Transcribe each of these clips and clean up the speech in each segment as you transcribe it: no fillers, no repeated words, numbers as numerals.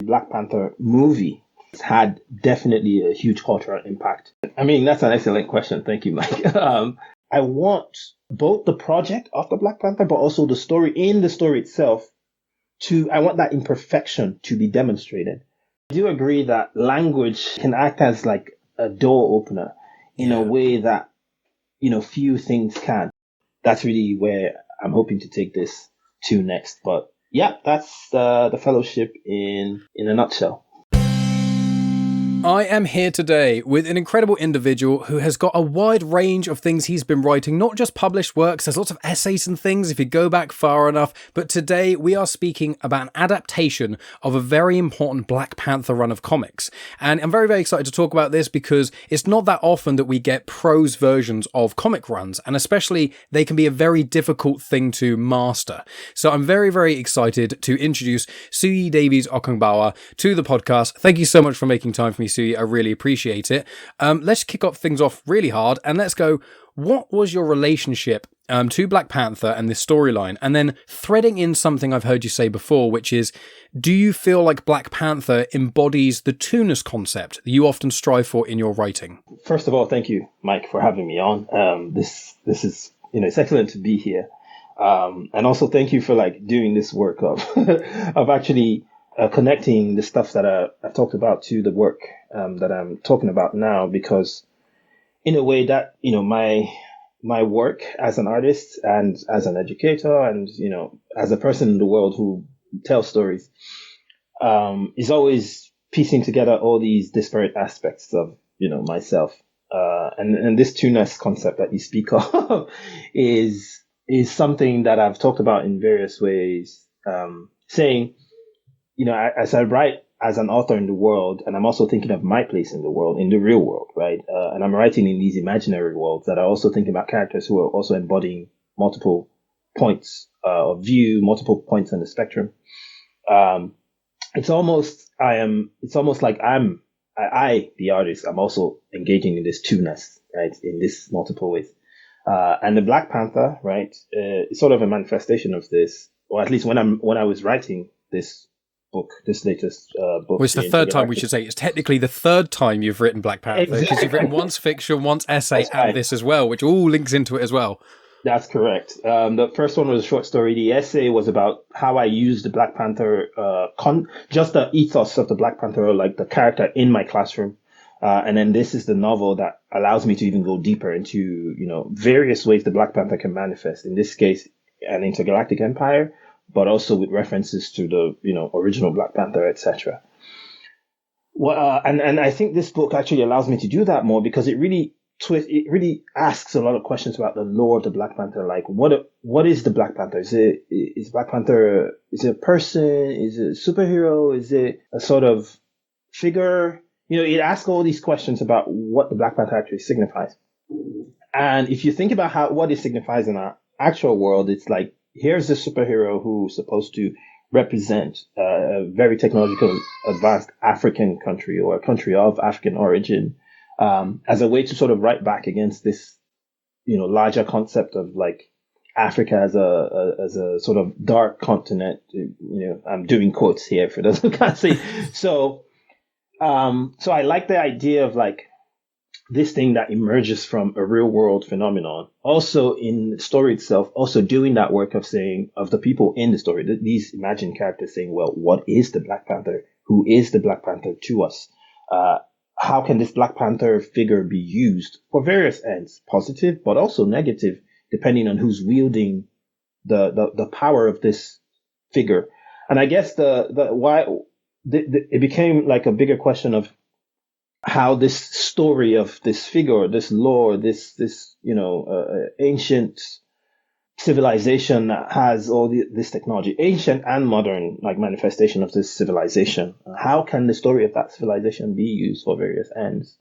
Black Panther movie had definitely a huge cultural impact? I mean, that's an excellent question. Thank you, Mike. I want both the project of the Black Panther, but also the story itself I want that imperfection to be demonstrated. I do agree that language can act as like a door opener in a way that, few things can. That's really where I'm hoping to take this to next. But yeah, that's the fellowship in a nutshell. I am here today with an incredible individual who has got a wide range of things he's been writing, not just published works. There's lots of essays and things if you go back far enough. But today we are speaking about an adaptation of a very important Black Panther run of comics. And I'm very, very excited to talk about this because it's not that often that we get prose versions of comic runs. And especially they can be a very difficult thing to master. So I'm very, very excited to introduce Suyi Davies Okungbowa to the podcast. Thank you so much for making time for me, Suyi. I really appreciate it. Let's kick off things off really hard and let's go. What was your relationship to Black Panther and this storyline? And then threading in something I've heard you say before, which is, do you feel like Black Panther embodies the twoness concept that you often strive for in your writing? First of all, thank you, Mike, for having me on. This is, it's excellent to be here. And also thank you for doing this work of of actually connecting the stuff that I've talked about to the work that I'm talking about now, because in a way that, my work as an artist and as an educator and, as a person in the world who tells stories, is always piecing together all these disparate aspects of, myself. And this twoness concept that you speak of is something that I've talked about in various ways, saying, as I write as an author in the world, and I'm also thinking of my place in the world, in the real world, right? And I'm writing in these imaginary worlds that are also thinking about characters who are also embodying multiple points of view, multiple points on the spectrum. It's almost like I, the artist, I'm also engaging in this twoness, right? In this multiple ways. And the Black Panther, right, is sort of a manifestation of this, or at least when I was writing this book, this latest book. Well, it's the third time, we should say. It's technically the third time you've written Black Panther, because you've written once fiction, once essay, and this as well, which all links into it as well. That's correct. The first one was a short story. The essay was about how I used the Black Panther, just the ethos of the Black Panther, like the character in my classroom. And then this is the novel that allows me to even go deeper into, various ways the Black Panther can manifest. In this case, an intergalactic empire, but also with references to the, original Black Panther, etc. Well, and I think this book actually allows me to do that more because it really asks a lot of questions about the lore of the Black Panther. Like, what is the Black Panther? Is Black Panther, is it a person? Is it a superhero? Is it a sort of figure? It asks all these questions about what the Black Panther actually signifies. And if you think about what it signifies in our actual world, it's like, here's a superhero who's supposed to represent a very technological, advanced African country or a country of African origin, as a way to sort of write back against this, larger concept of Africa as a sort of dark continent. I'm doing quotes here for those who can't see. So I like the idea of this thing that emerges from a real world phenomenon. Also in the story itself, also doing that work of the people in the story, these imagined characters saying, well, what is the Black Panther? Who is the Black Panther to us? How can this Black Panther figure be used for various ends, positive, but also negative, depending on who's wielding the power of this figure. And I guess it became like a bigger question of how this story of this figure, this lore, this ancient civilization that has all this technology, ancient and modern, manifestation of this civilization. How can the story of that civilization be used for various ends?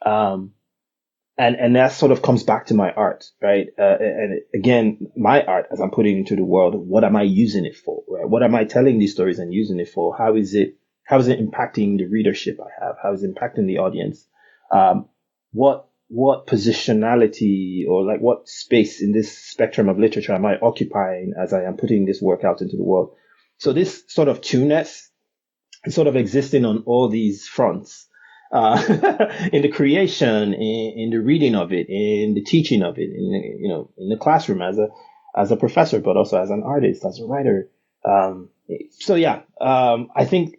And that sort of comes back to my art, right? And again, my art, as I'm putting it into the world, what am I using it for? Right? What am I telling these stories and using it for? How is it impacting the readership I have? How is it impacting the audience? What positionality or what space in this spectrum of literature am I occupying as I am putting this work out into the world? So this sort of twoness sort of existing on all these fronts. In the creation, in the reading of it, in the teaching of it, in the classroom as a professor, but also as an artist, as a writer. So yeah, I think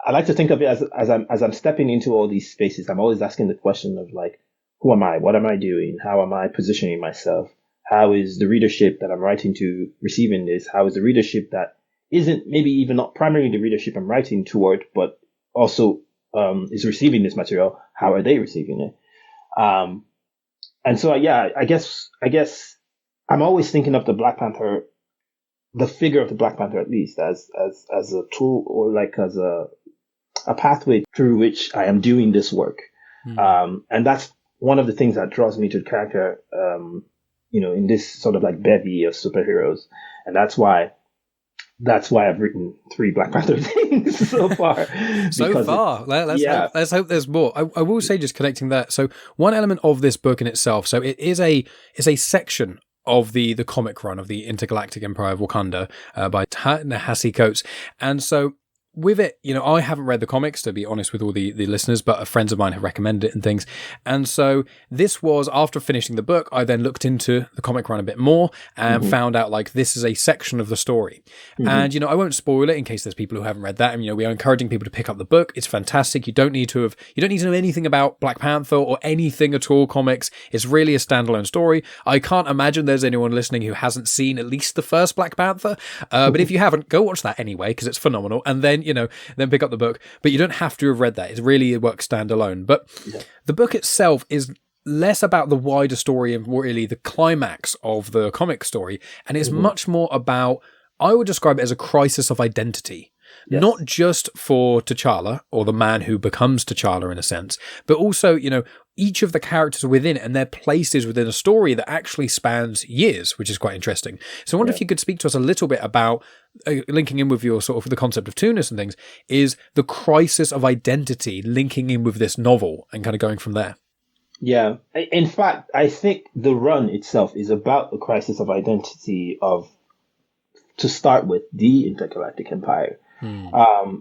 I like to think of it as I'm stepping into all these spaces. I'm always asking the question of like, who am I? What am I doing? How am I positioning myself? How is the readership that I'm writing to receiving this? How is the readership that isn't maybe even not primarily the readership I'm writing toward, but also is receiving this material? How are they receiving it? And so, yeah, I guess I'm always thinking of the Black Panther, the figure of the Black Panther, at least as a tool or like as a pathway through which I am doing this work. And that's one of the things that draws me to the character, in this sort of like bevy of superheroes. And that's why I've written 3 Black Panther things so far. So far, let's hope there's more. I will say, just connecting that. So one element of this book in itself, so it is a section of the comic run of the Intergalactic Empire of Wakanda by Ta-Nehisi Coates, and so with it, I haven't read the comics, to be honest with all the listeners, but friends of mine have recommended it and things. And so this was, after finishing the book, I then looked into the comic run a bit more and found out like this is a section of the story. And, I won't spoil it in case there's people who haven't read that. And, we are encouraging people to pick up the book. It's fantastic. You don't need to know anything about Black Panther or anything at all comics. It's really a standalone story. I can't imagine there's anyone listening who hasn't seen at least the first Black Panther. But if you haven't, go watch that anyway, because it's phenomenal. And then, then pick up the book. But you don't have to have read that. It works standalone. But the book itself is less about the wider story and more really the climax of the comic story. And it's much more about, I would describe it as a crisis of identity. Yes. Not just for T'Challa, or the man who becomes T'Challa in a sense, but also, each of the characters within it and their places within a story that actually spans years, which is quite interesting. So I wonder if you could speak to us a little bit about, linking in with your sort of the concept of twoness and things, is the crisis of identity linking in with this novel and kind of going from there. Yeah. In fact, I think the run itself is about the crisis of identity of, to start with, the Intergalactic Empire.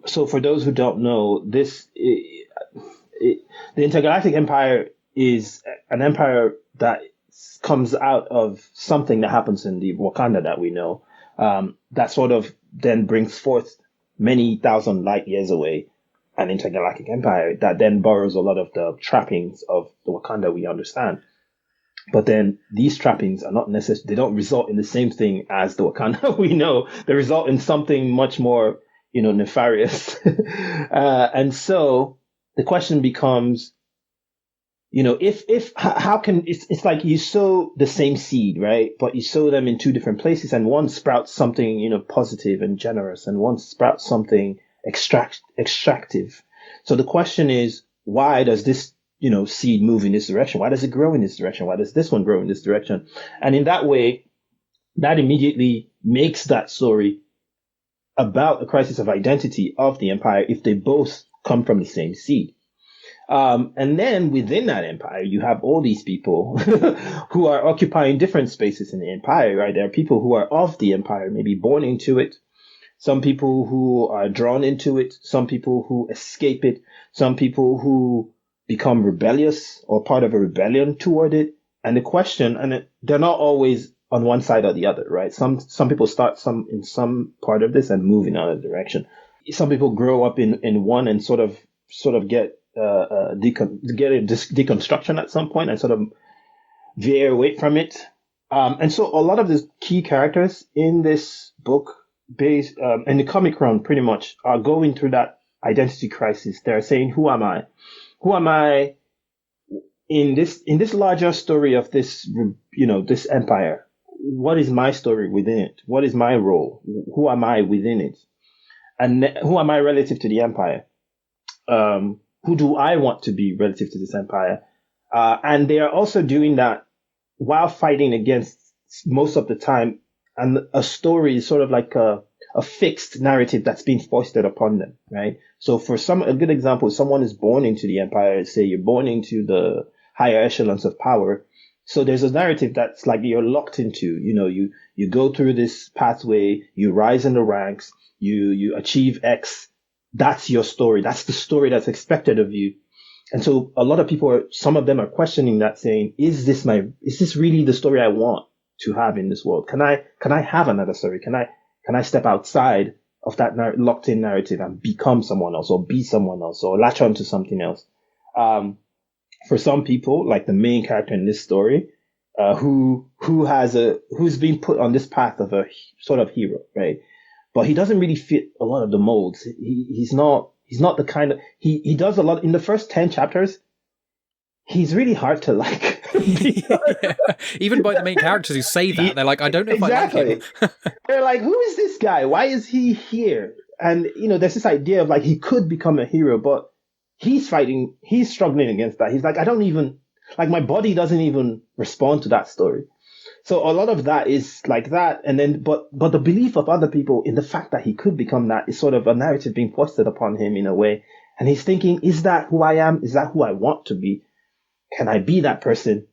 So for those who don't know, the Intergalactic Empire is an empire that comes out of something that happens in the Wakanda that we know, that sort of then brings forth many thousand light years away an intergalactic empire that then borrows a lot of the trappings of the Wakanda we understand. But then these trappings are not necessarily, they don't result in the same thing as the Wakanda we know. They result in something much more, nefarious. And so the question becomes, how can, it's like you sow the same seed, right? But you sow them in 2 different places, and one sprouts something, positive and generous, and one sprouts something extractive. So the question is, why does this seed move in this direction? Why does it grow in this direction? Why does this one grow in this direction? And in that way, that immediately makes that story about the crisis of identity of the empire if they both come from the same seed. And then within that empire, you have all these people who are occupying different spaces in the empire, right? There are people who are of the empire, maybe born into it. Some people who are drawn into it. Some people who escape it. Some people who become rebellious or part of a rebellion toward it. And the question, they're not always on one side or the other, right? Some people start in some part of this and move in another direction. Some people grow up in one and sort of get a deconstruction at some point and sort of veer away from it. And so a lot of the key characters in this book, based in the comic run, pretty much are going through that identity crisis. They're saying, who am I? Who am I in this larger story of this, this empire? What is my story within it? What is my role? Who am I within it? And who am I relative to the empire? Who do I want to be relative to this empire? And they are also doing that while fighting against, most of the time, and a story is sort of like a fixed narrative that's being foisted upon them, right? So a good example, someone is born into the empire, say you're born into the higher echelons of power. So there's a narrative that's like you're locked into, you go through this pathway, you rise in the ranks, you achieve X, that's your story. That's the story that's expected of you. And so a lot of people some of them are questioning that, saying, is this really the story I want to have in this world? Can I have another story? Can I step outside of that locked in narrative and become someone else, or be someone else, or latch on to something else? For some people, like the main character in this story, who's been put on this path of a sort of hero, right? But he doesn't really fit a lot of the molds. He's not the kind of, he does a lot in the first 10 chapters. He's really hard to like. Yeah. Even by the main characters who say that, they're like, I don't know if exactly. I like him. They're like, who is this guy? Why is he here? And, there's this idea of like, he could become a hero, but he's struggling against that. He's like, I don't even, like, my body doesn't even respond to that story. So a lot of that is like that. And then, but the belief of other people in the fact that he could become that is sort of a narrative being foisted upon him in a way. And he's thinking, is that who I am? Is that who I want to be? Can I be that person?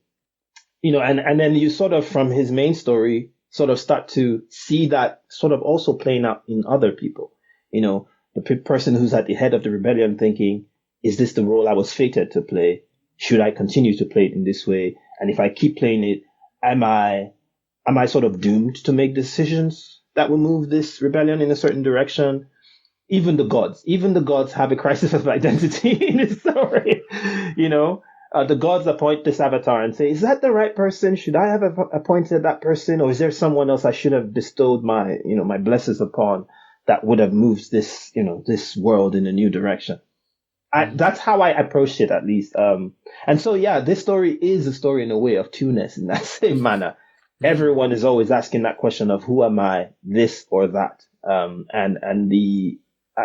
And then you sort of, from his main story, sort of start to see that sort of also playing out in other people. The person who's at the head of the rebellion thinking, is this the role I was fated to play? Should I continue to play it in this way? And if I keep playing it, am I sort of doomed to make decisions that will move this rebellion in a certain direction? Even the gods have a crisis of identity in this story. The gods appoint this avatar and say, is that the right person? Should I have appointed that person? Or is there someone else I should have bestowed my blessings upon that would have moved this, this world in a new direction? That's how I approached it, at least. And so, yeah, this story is a story in a way of twoness in that same manner. Everyone is always asking that question of, who am I, this or that?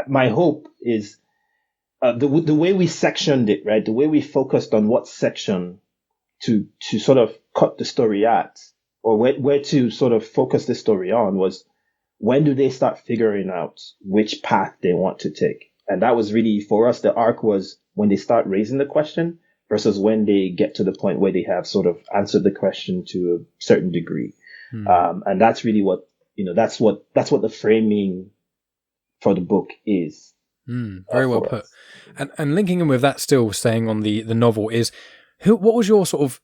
My hope is the way we sectioned it, right? The way we focused on what section to sort of cut the story at, or where to sort of focus the story on, was, when do they start figuring out which path they want to take? And that was really, for us, the arc was when they start raising the question versus when they get to the point where they have sort of answered the question to a certain degree. And that's really what, that's what the framing for the book is. Very well put. And linking in with that, still staying on the novel, is what was your sort of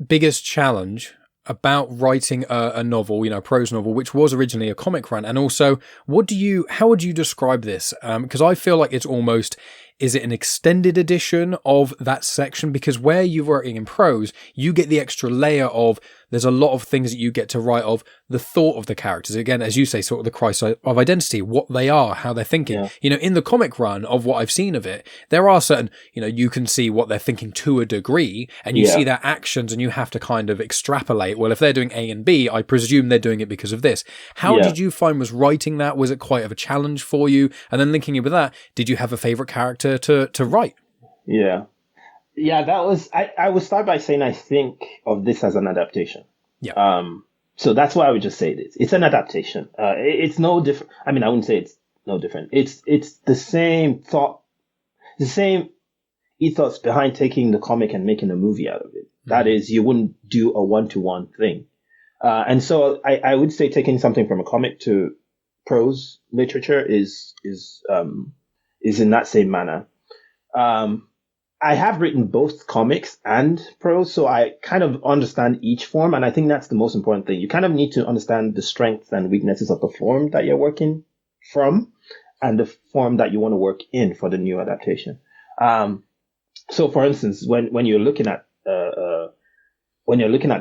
biggest challenge about writing a novel, a prose novel, which was originally a comic run? And also, how would you describe this? Because I feel like it's almost, is it an extended edition of that section? Because where you're writing in prose, you get the extra layer of, there's a lot of things that you get to write of the thought of the characters. Again, as you say, sort of the crisis of identity, what they are, how they're thinking. Yeah. In the comic run of what I've seen of it, there are certain, you can see what they're thinking to a degree, and you see their actions, and you have to kind of extrapolate. Well, if they're doing A and B, I presume they're doing it because of this. How did you find was writing that? Was it quite of a challenge for you? And then linking it with that, did you have a favorite character to write? Yeah, that was, I would start by saying I think of this as an adaptation. Yeah. So that's why I would just say this. It's an adaptation. It's no different. I mean, I wouldn't say it's no different. It's the same thought, the same ethos behind taking the comic and making a movie out of it. That is, you wouldn't do a one-to-one thing. And so I would say taking something from a comic to prose literature is in that same manner. I have written both comics and prose, so I kind of understand each form, and I think that's the most important thing. You kind of need to understand the strengths and weaknesses of the form that you're working from and the form that you want to work in for the new adaptation. So, for instance, when you're looking at the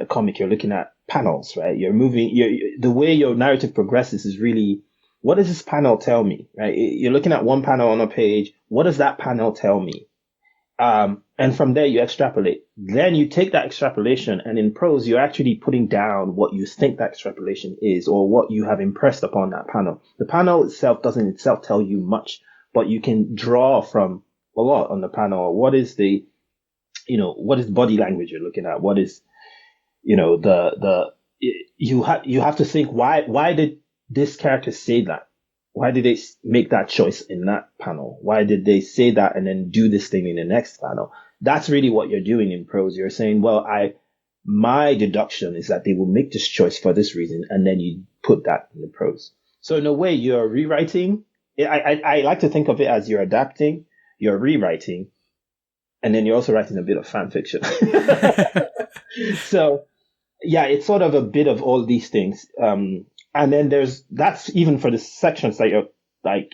comic, you're looking at panels, right? You're moving. The way your narrative progresses is really, what does this panel tell me, right? You're looking at one panel on a page. What does that panel tell me? And from there you extrapolate. Then you take that extrapolation, and in prose, you're actually putting down what you think that extrapolation is, or what you have impressed upon that panel. The panel itself doesn't tell you much, but you can draw from a lot on the panel. What is the body language you're looking at? What is, you have to think, why did this character say that? Why did they make that choice in that panel? Why did they say that and then do this thing in the next panel? That's really what you're doing in prose. You're saying, well, my deduction is that they will make this choice for this reason, and then you put that in the prose. So in a way, you're rewriting I like to think of it as you're adapting, you're rewriting, and then you're also writing a bit of fan fiction. So yeah, it's sort of a bit of all these things. And then that's even for the sections that you're like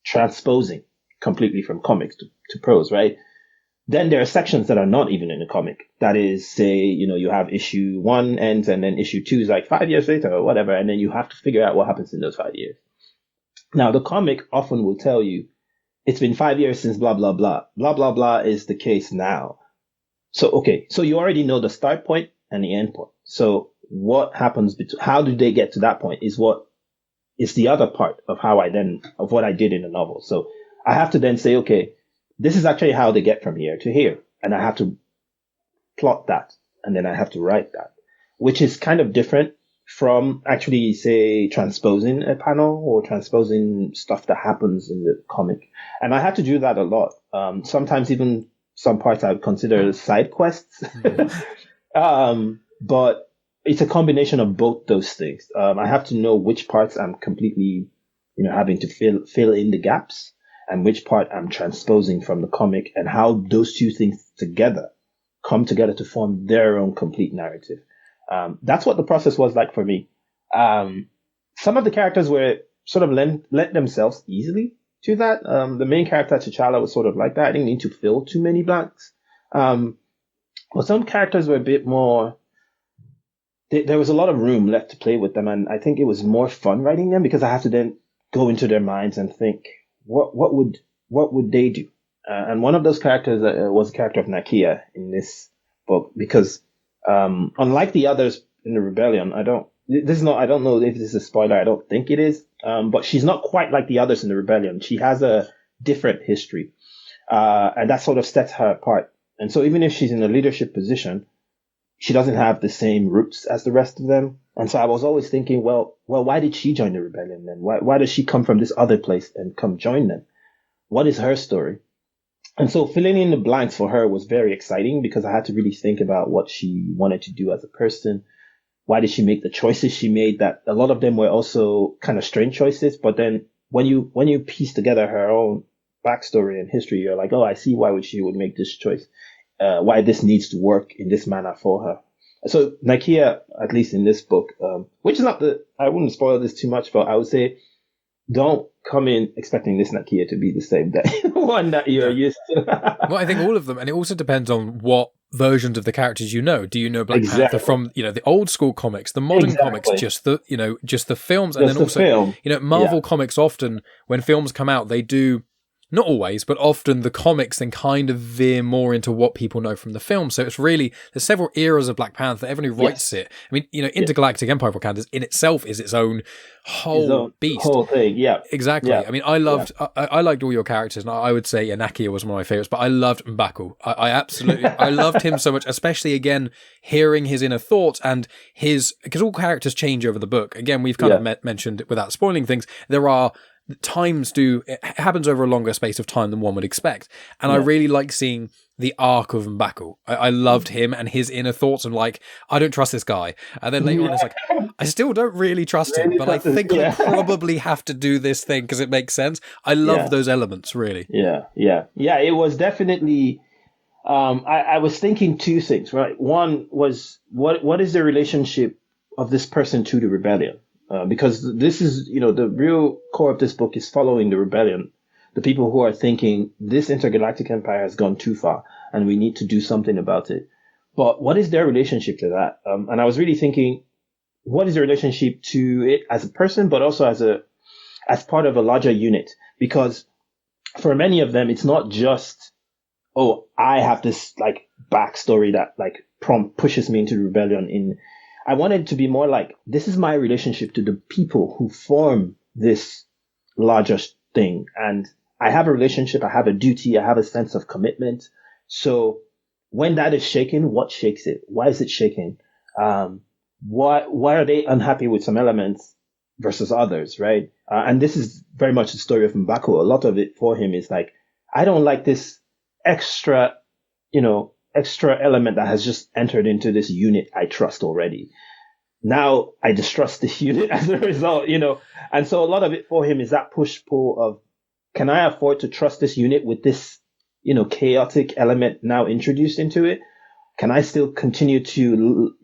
transposing completely from comics to prose, right? Then there are sections that are not even in the comic. That is, say, you have issue 1 ends and then issue 2 is like 5 years later or whatever. And then you have to figure out what happens in those 5 years. Now, the comic often will tell you it's been 5 years since blah, blah, blah. Blah, blah, blah is the case now. So, okay. So you already know the start point and the end point. So what happens how do they get to that point is what is the other part of of what I did in the novel. So I have to then say, okay, this is actually how they get from here to here. And I have to plot that. And then I have to write that, which is kind of different from actually, say, transposing a panel or transposing stuff that happens in the comic. And I had to do that a lot. Sometimes even some parts I would consider side quests. But it's a combination of both those things. I have to know which parts I'm completely, having to fill in the gaps, and which part I'm transposing from the comic, and how those two things together come together to form their own complete narrative. That's what the process was like for me. Some of the characters were sort of lent themselves easily to that. The main character, T'Challa, was sort of like that. I didn't need to fill too many blanks. But some characters were a bit more... There was a lot of room left to play with them, and I think it was more fun writing them because I have to then go into their minds and think, what would they do? And one of those characters was the character of Nakia in this book, because unlike the others in the Rebellion, I don't know if this is a spoiler. I don't think it is. But she's not quite like the others in the Rebellion. She has a different history, and that sort of sets her apart. And so even if she's in a leadership position, she doesn't have the same roots as the rest of them. And so I was always thinking, well, why did she join the rebellion then? Why does she come from this other place and come join them? What is her story? And so filling in the blanks for her was very exciting because I had to really think about what she wanted to do as a person. Why did she make the choices she made? That a lot of them were also kind of strange choices. But then when you piece together her own backstory and history, you're like, oh, I see why she would make this choice. Why this needs to work in this manner for her. So Nakia, at least in this book, which is I wouldn't spoil this too much, but I would say don't come in expecting this Nakia to be the same one that you're used to. Well, I think all of them, and it also depends on what versions of the characters you know. Do you know Black Panther from the old school comics, the modern comics, just the films, and then also Marvel comics often when films come out they do. Not always, but often the comics then kind of veer more into what people know from the film. So it's really, there's several eras of Black Panther. Everyone who writes it. I mean, Intergalactic Empire of Wakanda in itself is its own whole beast. Whole thing, yeah. Exactly. Yeah. I mean, I liked all your characters, and I would say Nakia was one of my favorites, but I loved M'Baku. I absolutely, I loved him so much, especially again, hearing his inner thoughts and because all characters change over the book. Again, we've kind of mentioned, without spoiling things, there are it happens over a longer space of time than one would expect. And I really like seeing the arc of M'Baku. I loved him and his inner thoughts and like, I don't trust this guy. And then later on it's like, I still don't really trust him, but I think I probably have to do this thing because it makes sense. I love those elements, really. Yeah. It was definitely, I was thinking two things, right? One was, what is the relationship of this person to the rebellion? Because this is, the real core of this book is following the rebellion. The people who are thinking this intergalactic empire has gone too far and we need to do something about it. But what is their relationship to that? And I was really thinking, what is the relationship to it as a person, but also as part of a larger unit? Because for many of them, it's not just, oh, I have this like backstory that like pushes me into the rebellion. I wanted it to be more like, this is my relationship to the people who form this larger thing. And I have a relationship, I have a duty, I have a sense of commitment. So when that is shaken, what shakes it? Why is it shaken? Why are they unhappy with some elements versus others, right? And this is very much the story of M'Baku. A lot of it for him is like, I don't like this extra element that has just entered into this unit I trust already. now I distrust this unit as a result, And so a lot of it for him is that push pull of, can I afford to trust this unit with this, chaotic element now introduced into it? Can I still continue to,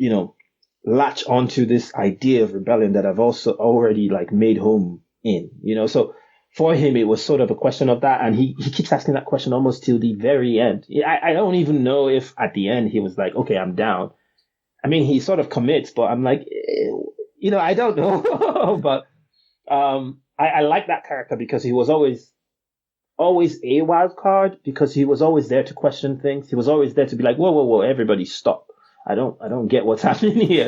latch onto this idea of rebellion that I've also already like made home in, So for him, it was sort of a question of that. And he keeps asking that question almost till the very end. I don't even know if at the end he was like, okay, I'm down. I mean, he sort of commits, but I'm like, I don't know. But I like that character because he was always a wild card, because he was always there to question things. He was always there to be like, whoa, whoa, whoa, everybody stop. I don't get what's happening here.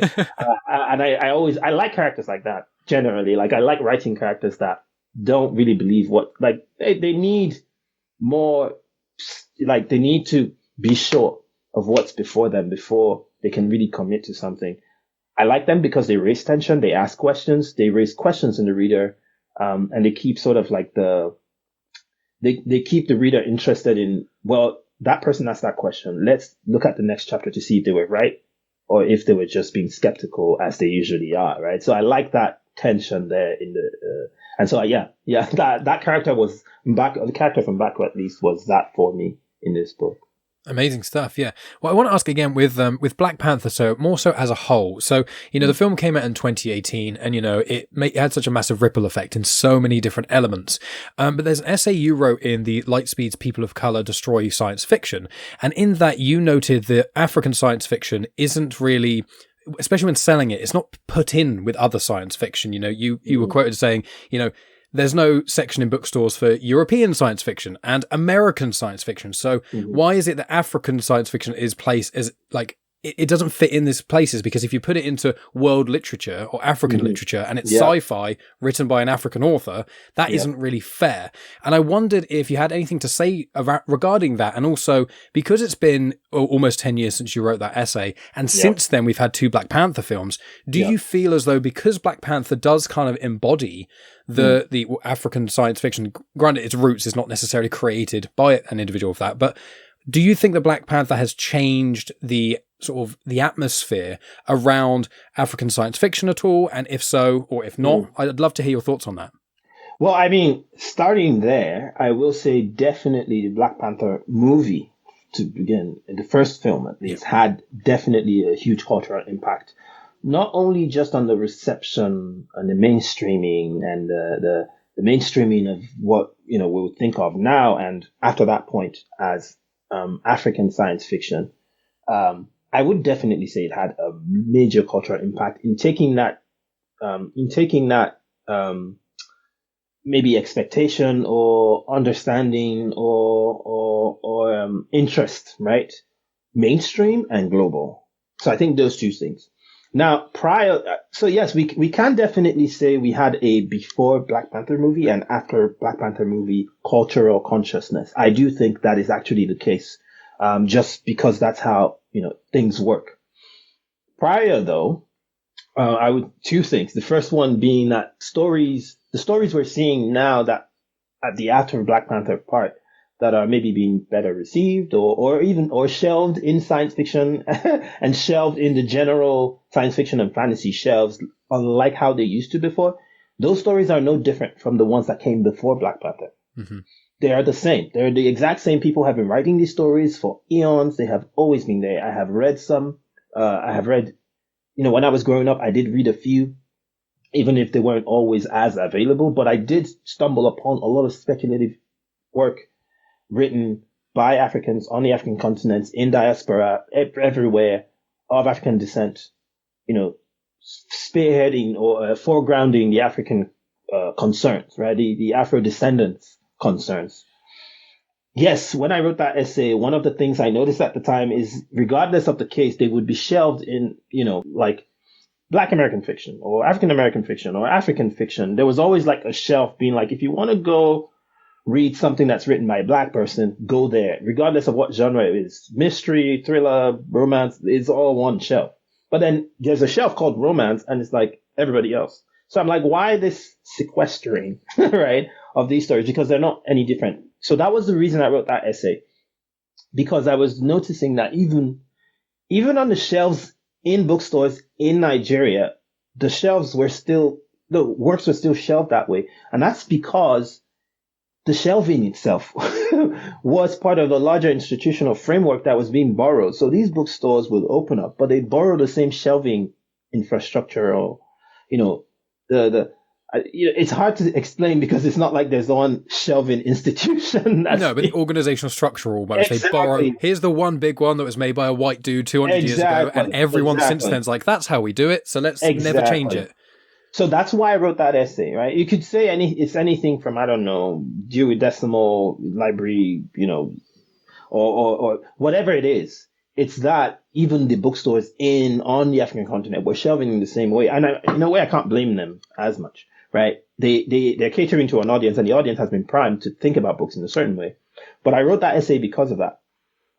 And I like characters like that generally. Like, I like writing characters that don't really believe what, like, they need more, like, they need to be sure of what's before them before they can really commit to something. I like them because they raise tension, they ask questions, they raise questions in the reader, and they keep sort of like they keep the reader interested in, well, that person asked that question. Let's look at the next chapter to see if they were right or if they were just being skeptical, as they usually are, right? So I like that tension there in the, and so that character was back. The character from Back, at least, was that for me in this book. Amazing stuff, yeah. Well, I want to ask again with Black Panther, so more so as a whole. So, the film came out in 2018 and, it had such a massive ripple effect in so many different elements. But there's an essay you wrote in the Lightspeed's People of Color Destroy Science Fiction. And in that you noted that African science fiction isn't really, especially when selling it, it's not put in with other science fiction. You were quoted saying, there's no section in bookstores for European science fiction and American science fiction. So why is it that African science fiction is placed as like, it doesn't fit in these places? Because if you put it into world literature or African literature and it's sci-fi written by an African author, that isn't really fair. And I wondered if you had anything to say regarding that. And also, because it's been almost 10 years since you wrote that essay, and since then we've had 2 Black Panther films, do you feel as though, because Black Panther does kind of embody the African science fiction, granted its roots is not necessarily created by an individual of that, but do you think that Black Panther has changed the sort of the atmosphere around African science fiction at all? And if so, or if not, I'd love to hear your thoughts on that. Well, I mean, starting there, I will say definitely the Black Panther movie, to begin, the first film at least, had definitely a huge cultural impact. Not only just on the reception and the mainstreaming and the mainstreaming of what, we would think of now and after that point as African science fiction, I would definitely say it had a major cultural impact in taking that maybe expectation or understanding or interest, right? Mainstream and global. So I think those two things. Now, so yes, we can definitely say we had a before Black Panther movie and after Black Panther movie cultural consciousness. I do think that is actually the case, just because that's how, things work. Prior, though, two things. The first one being that the stories we're seeing now that at the after Black Panther part, that are maybe being better received or shelved in science fiction and shelved in the general science fiction and fantasy shelves, unlike how they used to before. Those stories are no different from the ones that came before Black Panther. They are the same. They're the exact same people have been writing these stories for eons. They have always been there. I have read some. When I was growing up, I did read a few, even if they weren't always as available, but I did stumble upon a lot of speculative work written by Africans on the African continents, in diaspora, everywhere, of African descent, spearheading or foregrounding the African concerns, right? The Afro descendants concerns. Yes, when I wrote that essay, one of the things I noticed at the time is, regardless of the case, they would be shelved in, like Black American fiction or African American fiction or African fiction. There was always like a shelf being like, if you want to go read something that's written by a Black person, go there, regardless of what genre it is. Mystery, thriller, romance, it's all one shelf. But then there's a shelf called romance, and it's like everybody else. So I'm like, why this sequestering, right, of these stories? Because they're not any different. So that was the reason I wrote that essay, because I was noticing that even on the shelves in bookstores in Nigeria, the works were still shelved that way. And that's because the shelving itself was part of a larger institutional framework that was being borrowed. So these bookstores would open up, but they borrow the same shelving infrastructure, or, it's hard to explain because it's not like there's one shelving institution. No, but the organizational structure almost. Exactly. They borrow, here's the one big one that was made by a white dude 200 years ago, and everyone since then's like, that's how we do it, so let's never change it. So that's why I wrote that essay, right? You could say it's anything from, I don't know, Dewey Decimal Library, or whatever it is. It's that even the bookstores on the African continent were shelving in the same way. And in a way, I can't blame them as much, right? They're catering to an audience, and the audience has been primed to think about books in a certain way. But I wrote that essay because of that.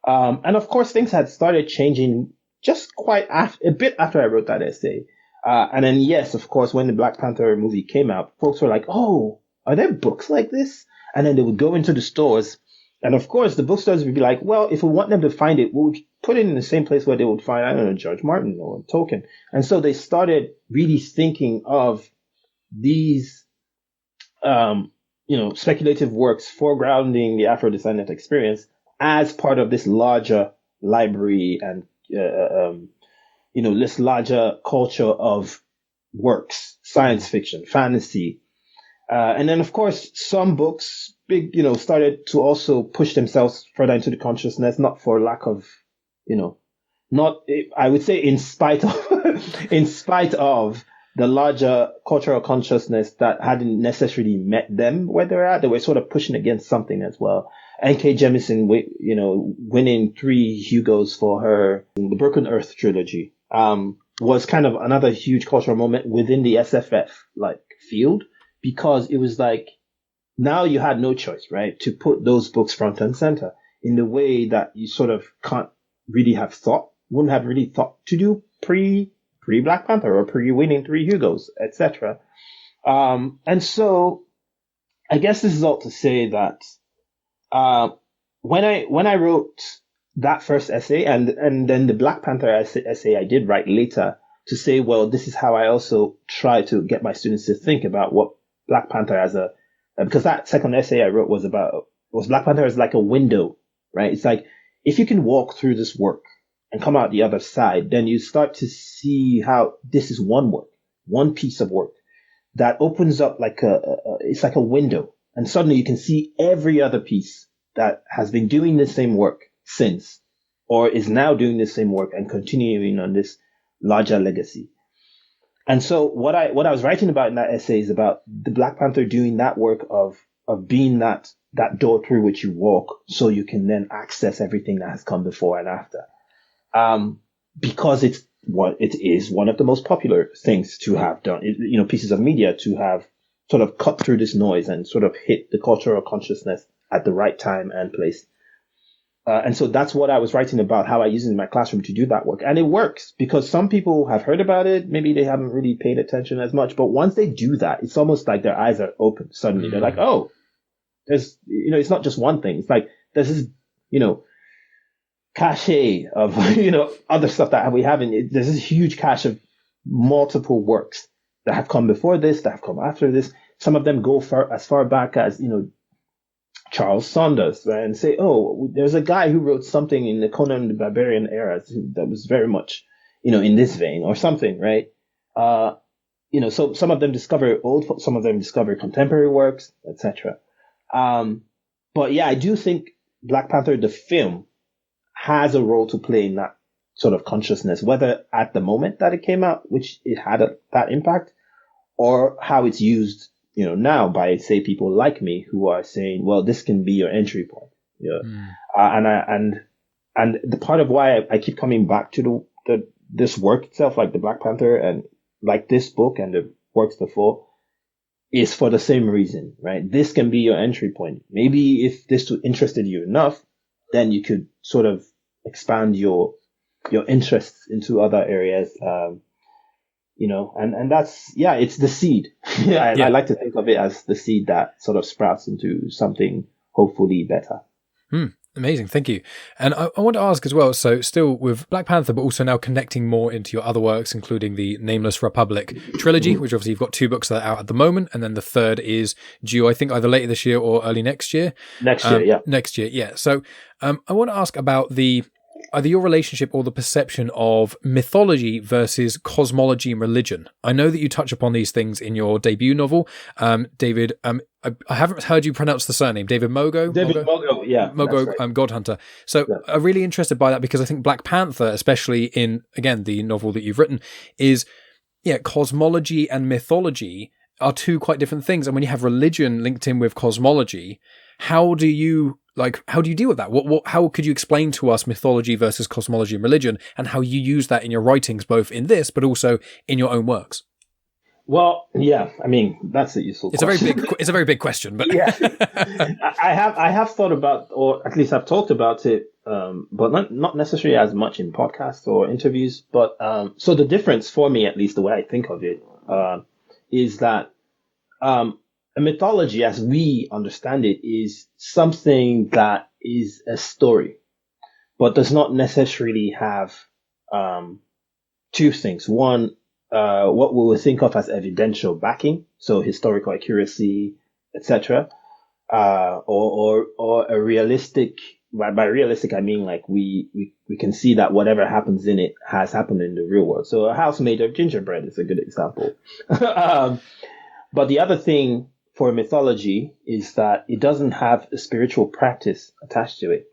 And of course, things had started changing just a bit after I wrote that essay. And then, yes, of course, when the Black Panther movie came out, folks were like, oh, are there books like this? And then they would go into the stores. And of course, the bookstores would be like, well, if we want them to find it, we'll put it in the same place where they would find, I don't know, George Martin or Tolkien. And so they started really thinking of these, speculative works foregrounding the Afro-descendant experience as part of this larger library and, this larger culture of works, science fiction, fantasy. And then, of course, some books started to also push themselves further into the consciousness, not for lack of, I would say in spite of the larger cultural consciousness that hadn't necessarily met them where they're at. They were sort of pushing against something as well. N.K. Jemisin, winning 3 Hugos for her The Broken Earth trilogy, was kind of another huge cultural moment within the SFF field, because it was like, now you had no choice, right, to put those books front and center in the way that you sort of wouldn't have really thought to do pre Black Panther or pre winning 3 Hugos, etc. And so I guess this is all to say that when I wrote that first essay and then the Black Panther essay I did write later to say, well, this is how I also try to get my students to think about what Black Panther because that second essay I wrote was Black Panther as like a window, right? It's like, if you can walk through this work and come out the other side, then you start to see how this is one piece of work that opens up it's like a window. And suddenly you can see every other piece that has been doing the same work since, or is now doing the same work and continuing on this larger legacy. And so what I was writing about in that essay is about the Black Panther doing that work of being that door through which you walk, so you can then access everything that has come before and after. Because it is one of the most popular things to have done, pieces of media to have sort of cut through this noise and sort of hit the cultural consciousness at the right time and place. And so that's what I was writing about, how I use it in my classroom to do that work. And it works because some people have heard about it. Maybe they haven't really paid attention as much. But once they do that, it's almost like their eyes are open suddenly. They're like, oh, there's, it's not just one thing. It's like, there's this, cache of, other stuff that we have there's this huge cache of multiple works that have come before this, that have come after this. Some of them go as far back as, Charles Saunders, right, and say, oh, there's a guy who wrote something in the Conan the Barbarian era that was very much, in this vein or something, right? So some of them discover old, some of them discover contemporary works, etc. But yeah, I do think Black Panther, the film, has a role to play in that sort of consciousness, whether at the moment that it came out, which it had that impact, or how it's used now by, say, people like me who are saying, well, this can be your entry point. And the part of why I keep coming back to this work itself, like the Black Panther and like this book and the works before, is for the same reason, right? This can be your entry point. Maybe if this interested you enough, then you could sort of expand your interests into other areas. And that's, it's the seed. I like to think of it as the seed that sort of sprouts into something hopefully better. Amazing, thank you. And I want to ask as well, so still with Black Panther, but also now connecting more into your other works, including the Nameless Republic trilogy, which obviously you've got 2 books that are out at the moment, and then the third is due, I think, either later this year or early next year. Next year, yeah. Next year, yeah. So I want to ask about either your relationship or the perception of mythology versus cosmology and religion. I know that you touch upon these things in your debut novel, David. I haven't heard you pronounce the surname, David Mogo. Mogo, yeah, Mogo, right. God Hunter. So Yeah. I'm really interested by that because I think Black Panther, especially in again the novel that you've written, is cosmology and mythology are 2 quite different things. And when you have religion linked in with cosmology, how do you deal with that? How could you explain to us mythology versus cosmology and religion, and how you use that in your writings, both in this but also in your own works? Well, yeah, I mean, that's a useful question. It's a very big question, but yeah, I have thought about, or at least I've talked about it, but not necessarily as much in podcasts or interviews. But so the difference for me, at least the way I think of it, is that a mythology, as we understand it, is something that is a story, but does not necessarily have 2 things. One, what we would think of as evidential backing, so historical accuracy, etc., or a realistic. By realistic, I mean like we can see that whatever happens in it has happened in the real world. So a house made of gingerbread is a good example. But the other thing for mythology is that it doesn't have a spiritual practice attached to it,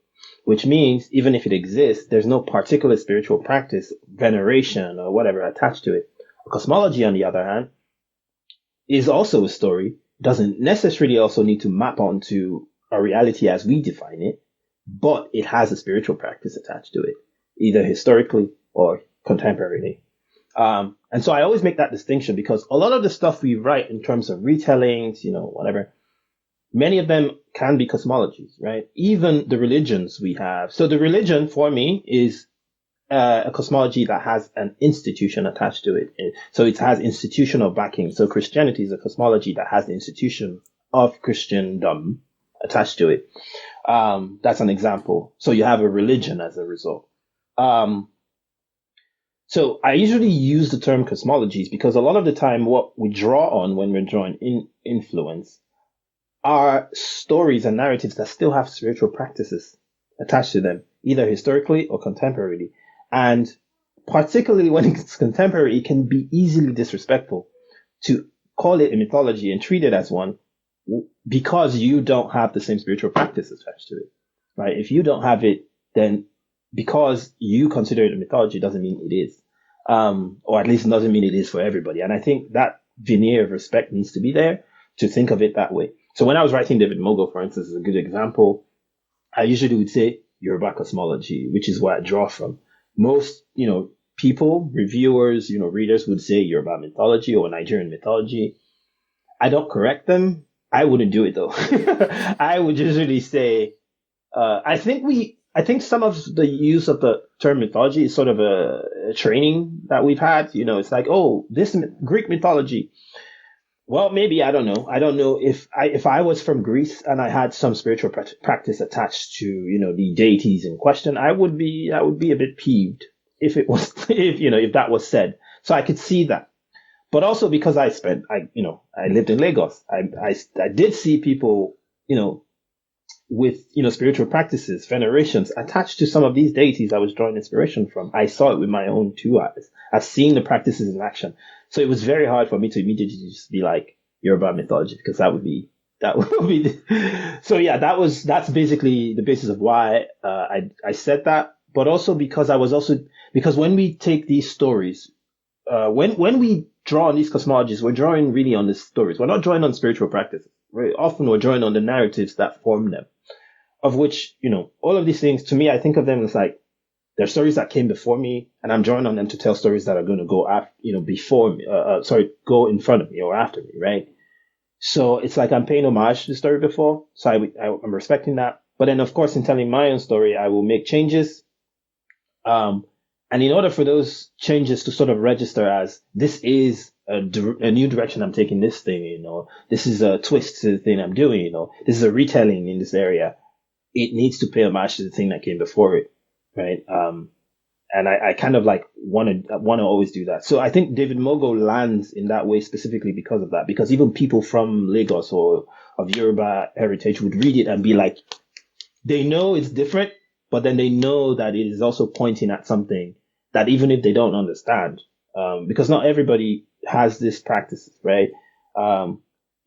which means even if it exists, there's no particular spiritual practice, veneration, or whatever attached to it. Cosmology, on the other hand, is also a story, doesn't necessarily also need to map onto a reality as we define it, but it has a spiritual practice attached to it, either historically or contemporarily. And so I always make that distinction because a lot of the stuff we write in terms of retellings, whatever, many of them can be cosmologies, right? Even the religions we have. So the religion for me is a cosmology that has an institution attached to it. So it has institutional backing. So Christianity is a cosmology that has the institution of Christendom attached to it. That's an example. So you have a religion as a result. So I usually use the term cosmologies because a lot of the time what we draw on when we're drawing influence are stories and narratives that still have spiritual practices attached to them, either historically or contemporarily. And particularly when it's contemporary, it can be easily disrespectful to call it a mythology and treat it as one because you don't have the same spiritual practice attached to it, right? If you don't have it, then because you consider it a mythology doesn't mean it is, or at least doesn't mean it is for everybody. And I think that veneer of respect needs to be there to think of it that way. So when I was writing David Mogo, for instance, is a good example, I usually would say Yoruba cosmology, which is where I draw from. Most, people, reviewers, readers would say Yoruba mythology or Nigerian mythology. I don't correct them. I wouldn't do it though. I would usually say, I think some of the use of the term mythology is sort of a training that we've had. It's like, oh, this Greek mythology. Well, maybe, I don't know. I don't know if I was from Greece and I had some spiritual practice attached to, the deities in question, I would be a bit peeved if that was said. So I could see that. But also because I lived in Lagos. I did see people, with, spiritual practices, venerations attached to some of these deities I was drawing inspiration from. I saw it with my own 2 eyes. I've seen the practices in action. So it was very hard for me to immediately just be like Yoruba mythology, because that would be, so yeah, that's basically the basis of why, I said that. But also because because when we take these stories, when we draw on these cosmologies, we're drawing really on the stories. We're not drawing on spiritual practices. Very often we're drawing on the narratives that form them, of which, all of these things, to me, I think of them as like, they're stories that came before me, and I'm drawing on them to tell stories that are going to go after, before me, go in front of me or after me, right? So it's like I'm paying homage to the story before, so I'm respecting that. But then, of course, in telling my own story, I will make changes. And in order for those changes to sort of register as this is a new direction I'm taking this thing, this is a twist to the thing I'm doing, this is a retelling in this area, it needs to pay homage to the thing that came before it, right? And I kind of like want to always do that. So I think David Mogo lands in that way specifically because of that. Because even people from Lagos or of Yoruba heritage would read it and be like, they know it's different, but then they know that it is also pointing at something that even if they don't understand, because not everybody has this practice, right?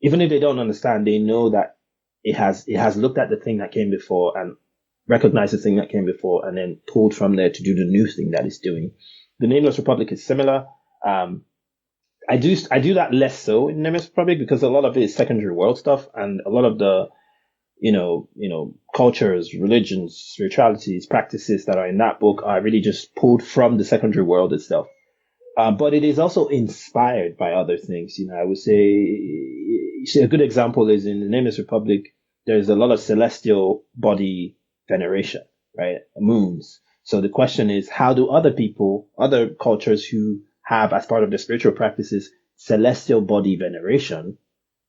Even if they don't understand, they know that it has looked at the thing that came before and recognized the thing that came before and then pulled from there to do the new thing that it's doing. The Nameless Republic is similar. I do that less so in Nameless Republic because a lot of it is secondary world stuff, and a lot of the cultures, religions, spiritualities, practices that are in that book are really just pulled from the secondary world itself. But it is also inspired by other things. I would say a good example is in the Nameless Republic. There's a lot of celestial body veneration, right? Moons. So the question is, how do other people, other cultures who have as part of their spiritual practices celestial body veneration,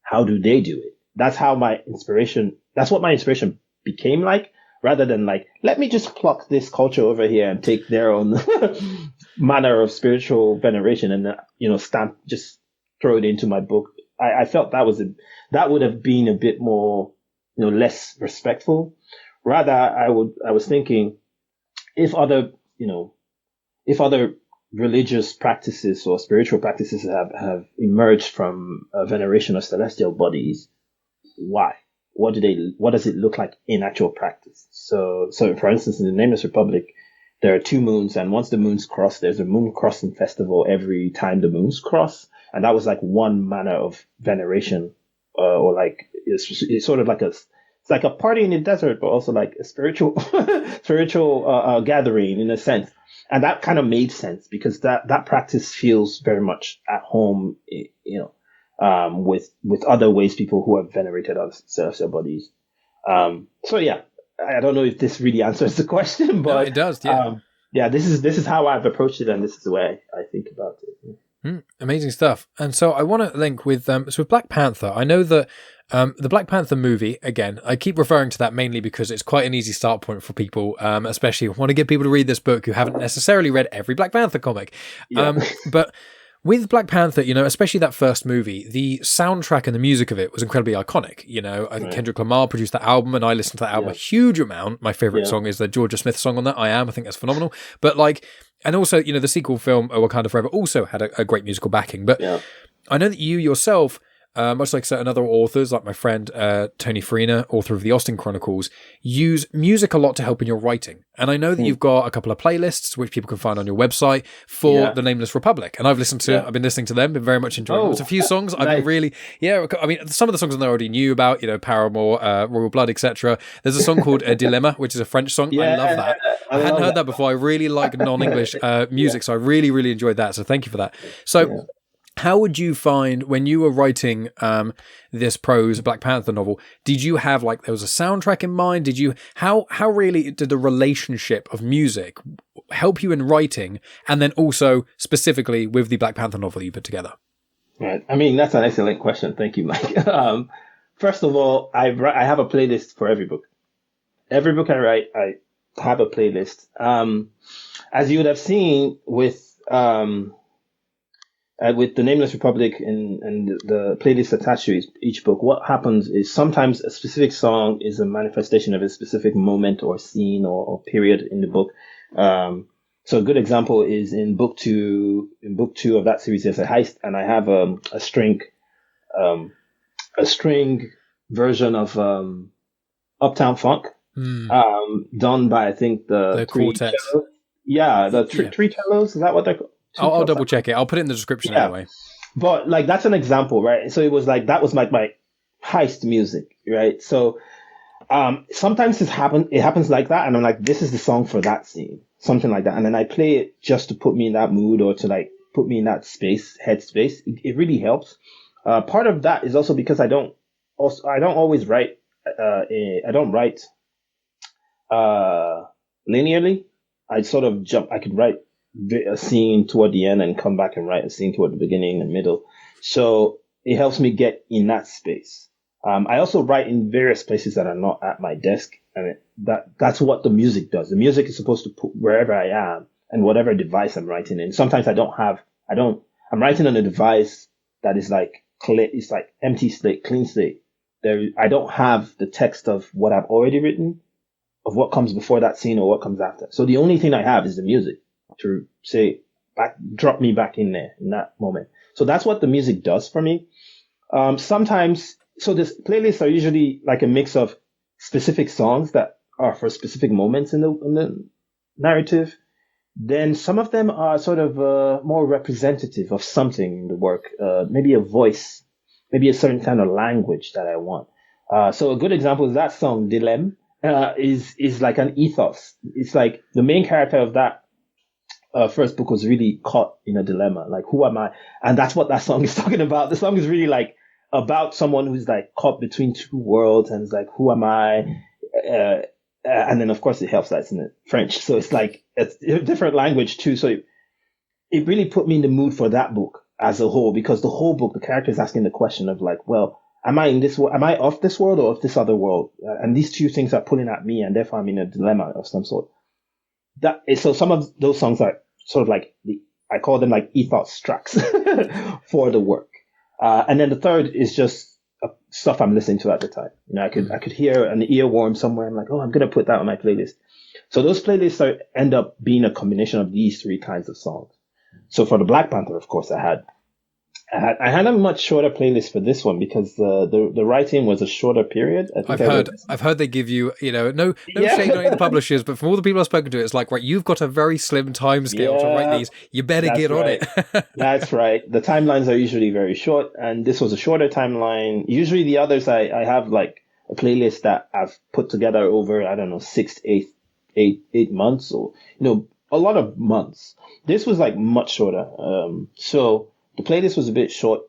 how do they do it? That's what my inspiration became like, rather than like, let me just pluck this culture over here and take their own manner of spiritual veneration and, just throw it into my book. I felt that would have been a bit more, less respectful. Rather, I was thinking if other religious practices or spiritual practices have emerged from a veneration of celestial bodies, why? What does it look like in actual practice? So for instance, in the Nameless Republic, there are two moons, and once the moons cross, there's a moon crossing festival every time the moons cross, and that was like one manner of veneration, or like it's sort of like it's like a party in the desert, but also like a spiritual gathering in a sense. And that kind of made sense because that practice feels very much at home, with other ways people who have venerated other celestial bodies. So yeah, I don't know if this really answers the question, but no, it does. Yeah. Yeah, this is how I've approached it, and this is the way I think about it. Amazing stuff. And so I want to link with with Black Panther. I know that the Black Panther movie, again, I keep referring to that mainly because it's quite an easy start point for people, especially who want to get people to read this book who haven't necessarily read every Black Panther comic. Yeah. But with Black Panther, especially that first movie, the soundtrack and the music of it was incredibly iconic. I think Kendrick Lamar produced that album, and I listened to that album a huge amount. My favorite song is the Georgia Smith song on that, I Am. I think that's phenomenal. But and also, the sequel film, Wakanda Forever, also had a great musical backing. But I know that you yourself, much like certain other authors, like my friend Tony Farina, author of the Austin Chronicles, use music a lot to help in your writing. And I know that you've got a couple of playlists which people can find on your website for the Nameless Republic. And I've been listening to them, been very much enjoying them. There's a few songs I've been really, I mean, some of the songs I already knew about, Paramore, Royal Blood, etc. There's a song called Dilemma, which is a French song. I love that. I hadn't heard that before. I really like non-English music, so I really, really enjoyed that. So thank you for that. So how would you find when you were writing this prose Black Panther novel? Did you have there was a soundtrack in mind? How really did the relationship of music help you in writing, and then also specifically with the Black Panther novel you put together? Right. I mean, that's an excellent question. Thank you, Mike. First of all, I have a playlist for every book. Every book I write, I have a playlist. As you would have seen with the Nameless Republic and the playlist attached to each book, what happens is sometimes a specific song is a manifestation of a specific moment or scene or period in the book. So a good example is in book two of that series, there's a heist, and I have a string version of Uptown Funk, done by I think the quartet. Cellos. Yeah, the three cellos. Is that what they're called? I'll double check it. I'll put it in the description anyway. But that's an example, right? So it was that was my heist music, right? So sometimes it happens like that, and I'm like, this is the song for that scene, something like that, and then I play it just to put me in that mood or to put me in that headspace. It really helps. Part of that is also because I don't always write. I don't write linearly. I sort of jump. I could write a scene toward the end and come back and write a scene toward the beginning and middle. So it helps me get in that space. I also write in various places that are not at my desk. And that's what the music does. The music is supposed to put wherever I am and whatever device I'm writing in. Sometimes I'm writing on a device that is like clear, it's like empty slate, clean slate. I don't have the text of what I've already written, of what comes before that scene or what comes after. So the only thing I have is the music to say, drop me back in there in that moment. So that's what the music does for me. Sometimes, so this playlists are usually like a mix of specific songs that are for specific moments in the narrative. Then some of them are sort of more representative of something in the work, maybe a voice, maybe a certain kind of language that I want. So a good example is that song, Dilemme, is like an ethos. It's like the main character of that first book was really caught in a dilemma. Like, who am I? And that's what that song is talking about. The song is really like about someone who's like caught between two worlds and it's like, who am I? And then of course it helps that it's in French. So it's like, it's a different language too. So it really put me in the mood for that book as a whole, because the whole book, the character is asking the question of like, well, am I in this world? Am I of this world or of this other world? And these two things are pulling at me, and therefore I'm in a dilemma of some sort. So some of those songs are sort of like I call them like ethos tracks for the work. And then the third is just stuff I'm listening to at the time. You know, I could hear an earworm somewhere. I'm like, oh, I'm going to put that on my playlist. So those playlists end up being a combination of these three kinds of songs. So for the Black Panther, of course, I had a much shorter playlist for this one because the writing was a shorter period. I've heard they give you, no shade on any of the publishers, but from all the people I've spoken to, it's like, right, you've got a very slim time scale to write these. You better get on it. That's right. The timelines are usually very short, and this was a shorter timeline. Usually the others, I have like a playlist that I've put together over, I don't know, 6 to 8 months, or a lot of months. This was like much shorter. So the playlist was a bit short,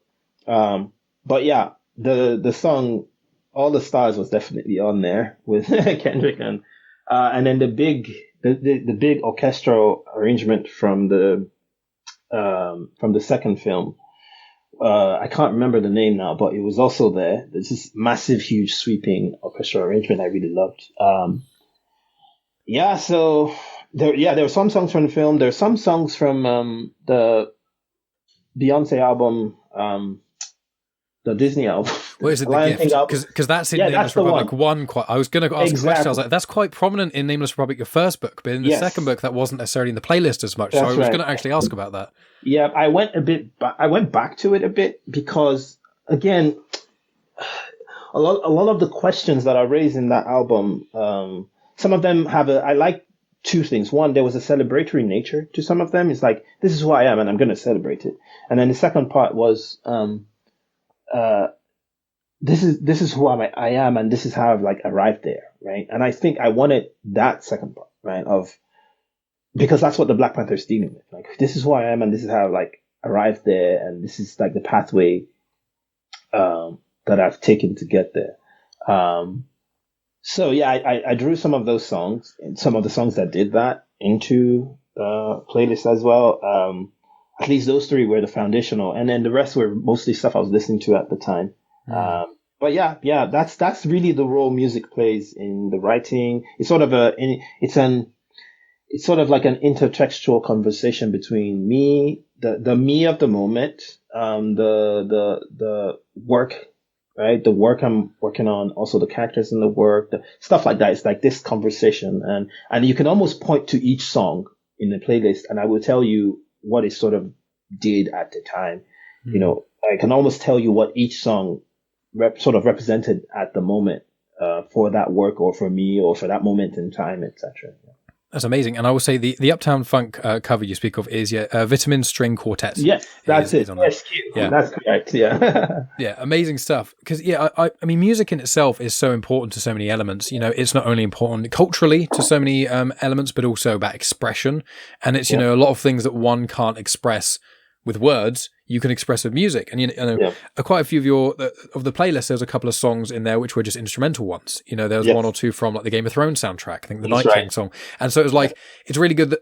but yeah, the song "All the Stars" was definitely on there with Kendrick, and then the big orchestral arrangement from the second film. I can't remember the name now, but it was also there. There's this massive, huge, sweeping orchestral arrangement I really loved. So there were some songs from the film. There are some songs from the Beyonce album, the Disney album. What is it? The Gift? Because that's in Nameless Republic one. I was going to ask a question. I was like, that's quite prominent in Nameless Republic, your first book, but in the second book, that wasn't necessarily in the playlist as much. That's so I was going to actually ask about that. Yeah, I went back to it a bit because, again, a lot of the questions that are raised in that album, some of them I like two things. One, there was a celebratory nature to some of them. It's like, this is who I am and I'm going to celebrate it. And then the second part was, this is who I am and this is how I've like arrived there, right? And I think I wanted that second part, right? Because that's what the Black Panther is dealing with. Like, this is who I am and this is how I've like arrived there, and this is like the pathway that I've taken to get there. So yeah, I drew some of those songs, and some of the songs that did that, into the playlist as well. At least those three were the foundational, and then the rest were mostly stuff I was listening to at the time. But yeah, that's really the role music plays in the writing. It's sort of it's sort of like an intertextual conversation between me, the me of the moment, the work. Right, the work I'm working on, also the characters in the work, the stuff like that. It's like this conversation, and you can almost point to each song in the playlist, and I will tell you what it sort of did at the time. I can almost tell you what each song sort of represented at the moment, for that work, or for me, or for that moment in time, etc. That's amazing. And I will say the Uptown Funk cover you speak of is Vitamin String Quartet. Yes, that's it. Yeah. That's correct. Yeah. Yeah, amazing stuff. Because I mean, music in itself is so important to so many elements. It's not only important culturally to so many elements, but also about expression. And it's a lot of things that one can't express with words, you can express with music. And quite a few of the playlist, there's a couple of songs in there which were just instrumental ones. There's one or two from like the Game of Thrones soundtrack, I think the Night King song. And so it was like, it's really good that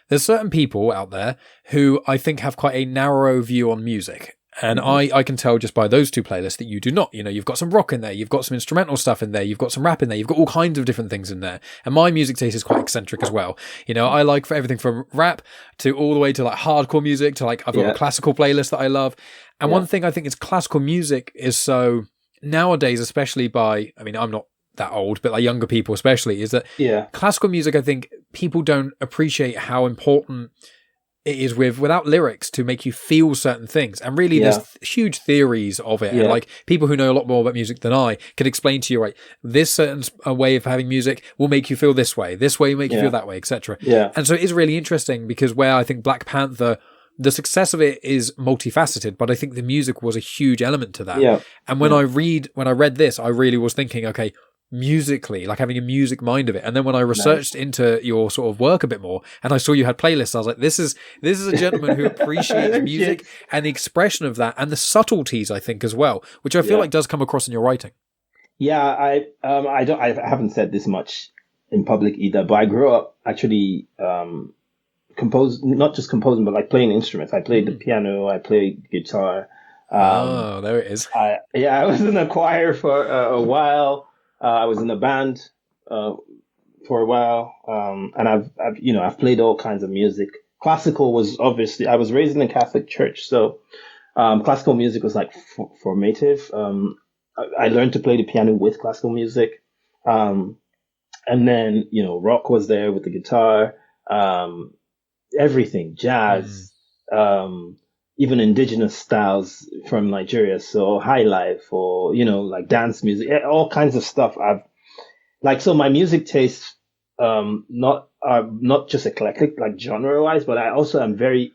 there's certain people out there who I think have quite a narrow view on music. And I can tell just by those two playlists that you do not. You know, you've got some rock in there, you've got some instrumental stuff in there, you've got some rap in there, you've got all kinds of different things in there. And my music taste is quite eccentric as well. You know, I like for everything from rap to all the way to like hardcore music to like I've got a classical playlist that I love. And one thing I think is classical music is so nowadays, especially by, I mean, I'm not that old, but like younger people especially, is that classical music, I think people don't appreciate how important it is without lyrics to make you feel certain things. And really there's huge theories of it. And like people who know a lot more about music than I can explain to you, right, this certain way of having music will make you feel this way will make you feel that way, etc. And so it is really interesting because where I think Black Panther, the success of it is multifaceted, but I think the music was a huge element to that. And when I read this, I really was thinking, okay, musically, like having a music mind of it. And then when I researched into your sort of work a bit more and I saw you had playlists, I was like, this is a gentleman who appreciates music and the expression of that and the subtleties, I think, as well, which I feel like does come across in your writing. I haven't said this much in public either, but I grew up actually not just composing, but like playing instruments. I played the piano, I played guitar. There it is. I was in a choir for a while. I was in a band for a while, and I've played all kinds of music. Classical was obviously, I was raised in a Catholic church, so classical music was like formative. I learned to play the piano with classical music, and then rock was there with the guitar, everything, jazz, even indigenous styles from Nigeria, so high life or, like dance music, all kinds of stuff. So my music tastes, not just eclectic, like genre wise, but I also am very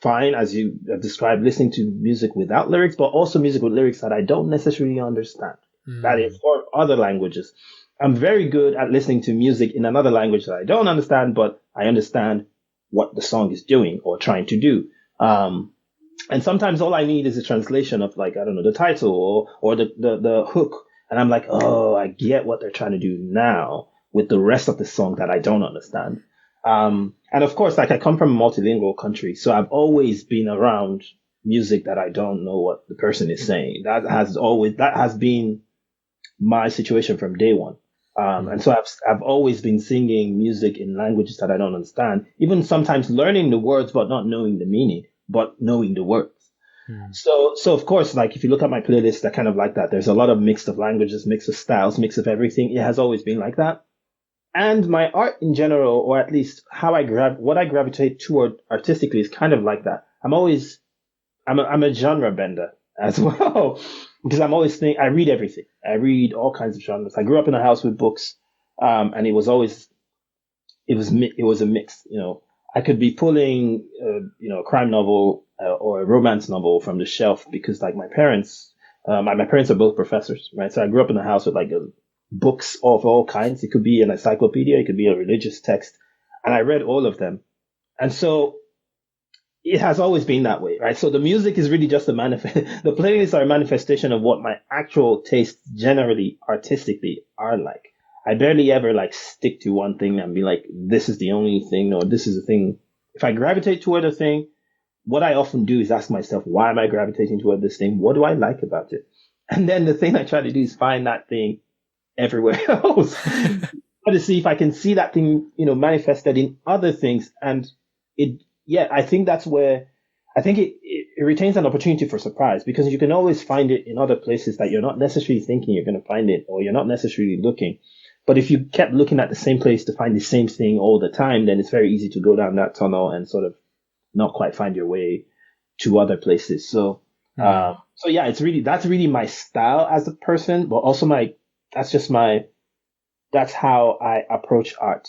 fine, as you have described, listening to music without lyrics, but also music with lyrics that I don't necessarily understand. That is for other languages. I'm very good at listening to music in another language that I don't understand, but I understand what the song is doing or trying to do. And sometimes all I need is a translation of, like, I don't know, the title or the hook. And I'm like, oh, I get what they're trying to do now with the rest of the song that I don't understand. And of course, like, I come from a multilingual country, so I've always been around music that I don't know what the person is saying. That has been my situation from day one. And so I've always been singing music in languages that I don't understand, even sometimes learning the words, but not knowing the meaning, but knowing the words. So of course, like, if you look at my playlist, they're kind of like that. There's a lot of mix of languages, mix of styles, mix of everything. It has always been like that. And my art in general, or at least what I gravitate toward artistically, is kind of like that. I'm a genre bender as well, because I'm always I read everything. I read all kinds of genres. I grew up in a house with books, and it was a mix. I could be pulling, a crime novel or a romance novel from the shelf because, like, my parents are both professors, right? So I grew up in a house with like books of all kinds. It could be an encyclopedia, it could be a religious text, and I read all of them. And so it has always been that way, right? So the music is really just the playlists are a manifestation of what my actual tastes generally artistically are like. I barely ever like stick to one thing and be like, this is the only thing, or this is the thing. If I gravitate toward a thing, what I often do is ask myself, why am I gravitating toward this thing? What do I like about it? And then the thing I try to do is find that thing everywhere else. Try to see if I can see that thing, manifested in other things. And I think that's where it retains an opportunity for surprise, because you can always find it in other places that you're not necessarily thinking you're going to find it, or you're not necessarily looking. But if you kept looking at the same place to find the same thing all the time, then it's very easy to go down that tunnel and sort of not quite find your way to other places. So, that's really my style as a person, but also that's how I approach art,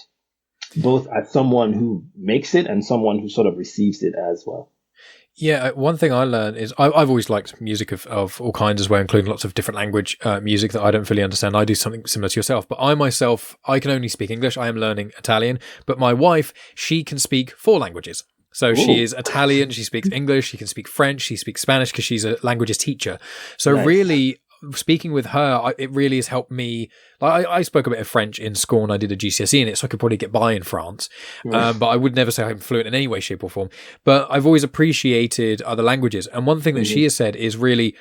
both as someone who makes it and someone who sort of receives it as well. Yeah, one thing I learned is I've always liked music of all kinds as well, including lots of different language music that I don't fully understand. I do something similar to yourself, but I can only speak English. I am learning Italian, but my wife, she can speak 4 languages. So she is Italian, she speaks English, she can speak French, she speaks Spanish because she's a languages teacher. So really, speaking with her, it really has helped me. Like I spoke a bit of French in school and I did a GCSE in it, so I could probably get by in France. But I would never say I'm fluent in any way, shape, or form. But I've always appreciated other languages. And one thing that she has said is really,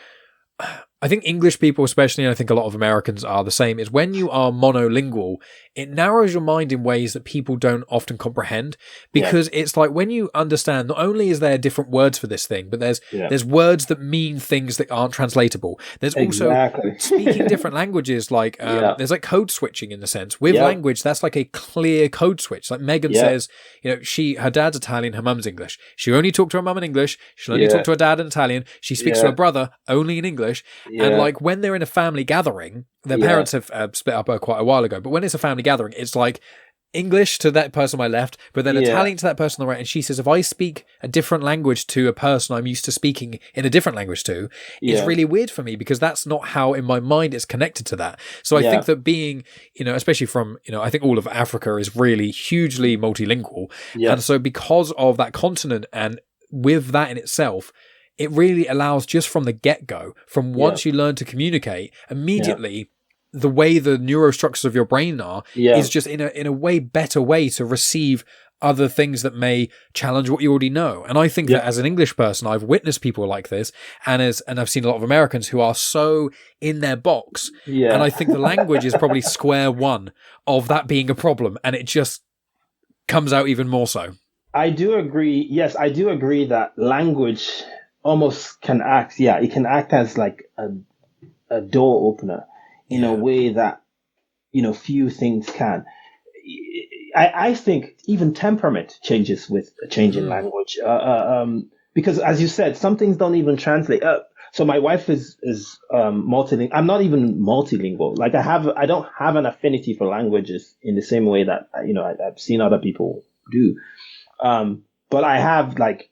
I think English people especially, and I think a lot of Americans are the same, is when you are monolingual, it narrows your mind in ways that people don't often comprehend, because it's like when you understand, not only is there different words for this thing, but there's words that mean things that aren't translatable. There's also speaking different languages, like there's like code switching in the sense. With language, that's like a clear code switch. Like Megan says, you know, her dad's Italian, her mum's English. She only talked to her mum in English. She'll only talk to her dad in Italian. She speaks to her brother only in English. And like when they're in a family gathering, their parents have split up quite a while ago, but when it's a family gathering, it's like English to that person on my left, but then Italian to that person on the right. And she says, if I speak a different language to a person I'm used to speaking in a different language to, it's really weird for me because that's not how in my mind it's connected to that. So I think that being, you know, especially from, you know, I think all of Africa is really hugely multilingual. And so because of that continent and with that in itself, it really allows just from the get-go, from once you learn to communicate, immediately the way the neurostructures of your brain are is just in a way better way to receive other things that may challenge what you already know. And I think that as an English person, I've witnessed people like this, and I've seen a lot of Americans who are so in their box. And I think the language is probably square one of that being a problem, and it just comes out even more so. I do agree. Yes, I do agree that language almost can act, it can act as like a door opener in a way that, you know, few things can. I think even temperament changes with a change in language. Because as you said, some things don't even translate. So my wife is multilingual. I'm not even multilingual. Like I don't have an affinity for languages in the same way that, you know, I've seen other people do. But I have, like,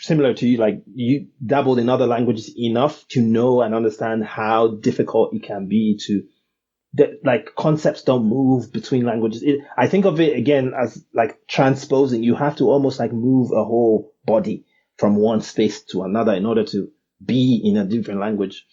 similar to you, like you dabbled in other languages enough to know and understand how difficult it can be to, like, concepts don't move between languages. I think of it again as like transposing. You have to almost like move a whole body from one space to another in order to be in a different language.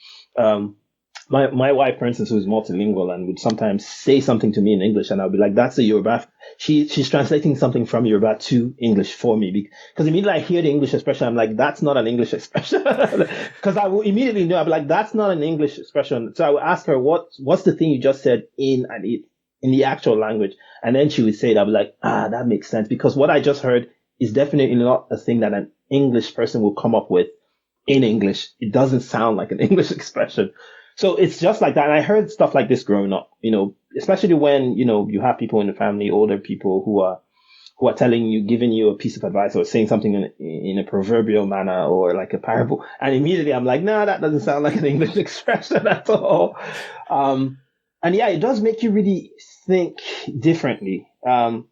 My wife, for instance, who is multilingual and would sometimes say something to me in English, and I'll be like, "That's a Yoruba." She's translating something from Yoruba to English for me, because immediately I hear the English expression, I'm like, "That's not an English expression," because I will immediately know. I'll be like, "That's not an English expression." So I will ask her, "What's the thing you just said in the actual language?" And then she would say it. I'll be like, that makes sense, because what I just heard is definitely not a thing that an English person will come up with in English. It doesn't sound like an English expression. So it's just like that. And I heard stuff like this growing up, you know, especially when, you know, you have people in the family, older people who are telling you, giving you a piece of advice or saying something in a proverbial manner or like a parable. And immediately I'm like, no, that doesn't sound like an English expression at all. And it does make you really think differently. And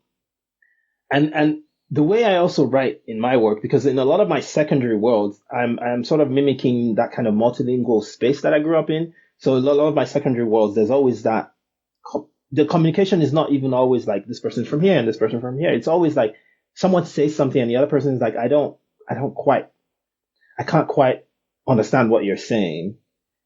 the way I also write in my work, because in a lot of my secondary worlds, I'm sort of mimicking that kind of multilingual space that I grew up in. So a lot of my secondary worlds, there's always that. The communication is not even always like this person's from here and this person from here. It's always like someone says something and the other person is like, I can't quite understand what you're saying,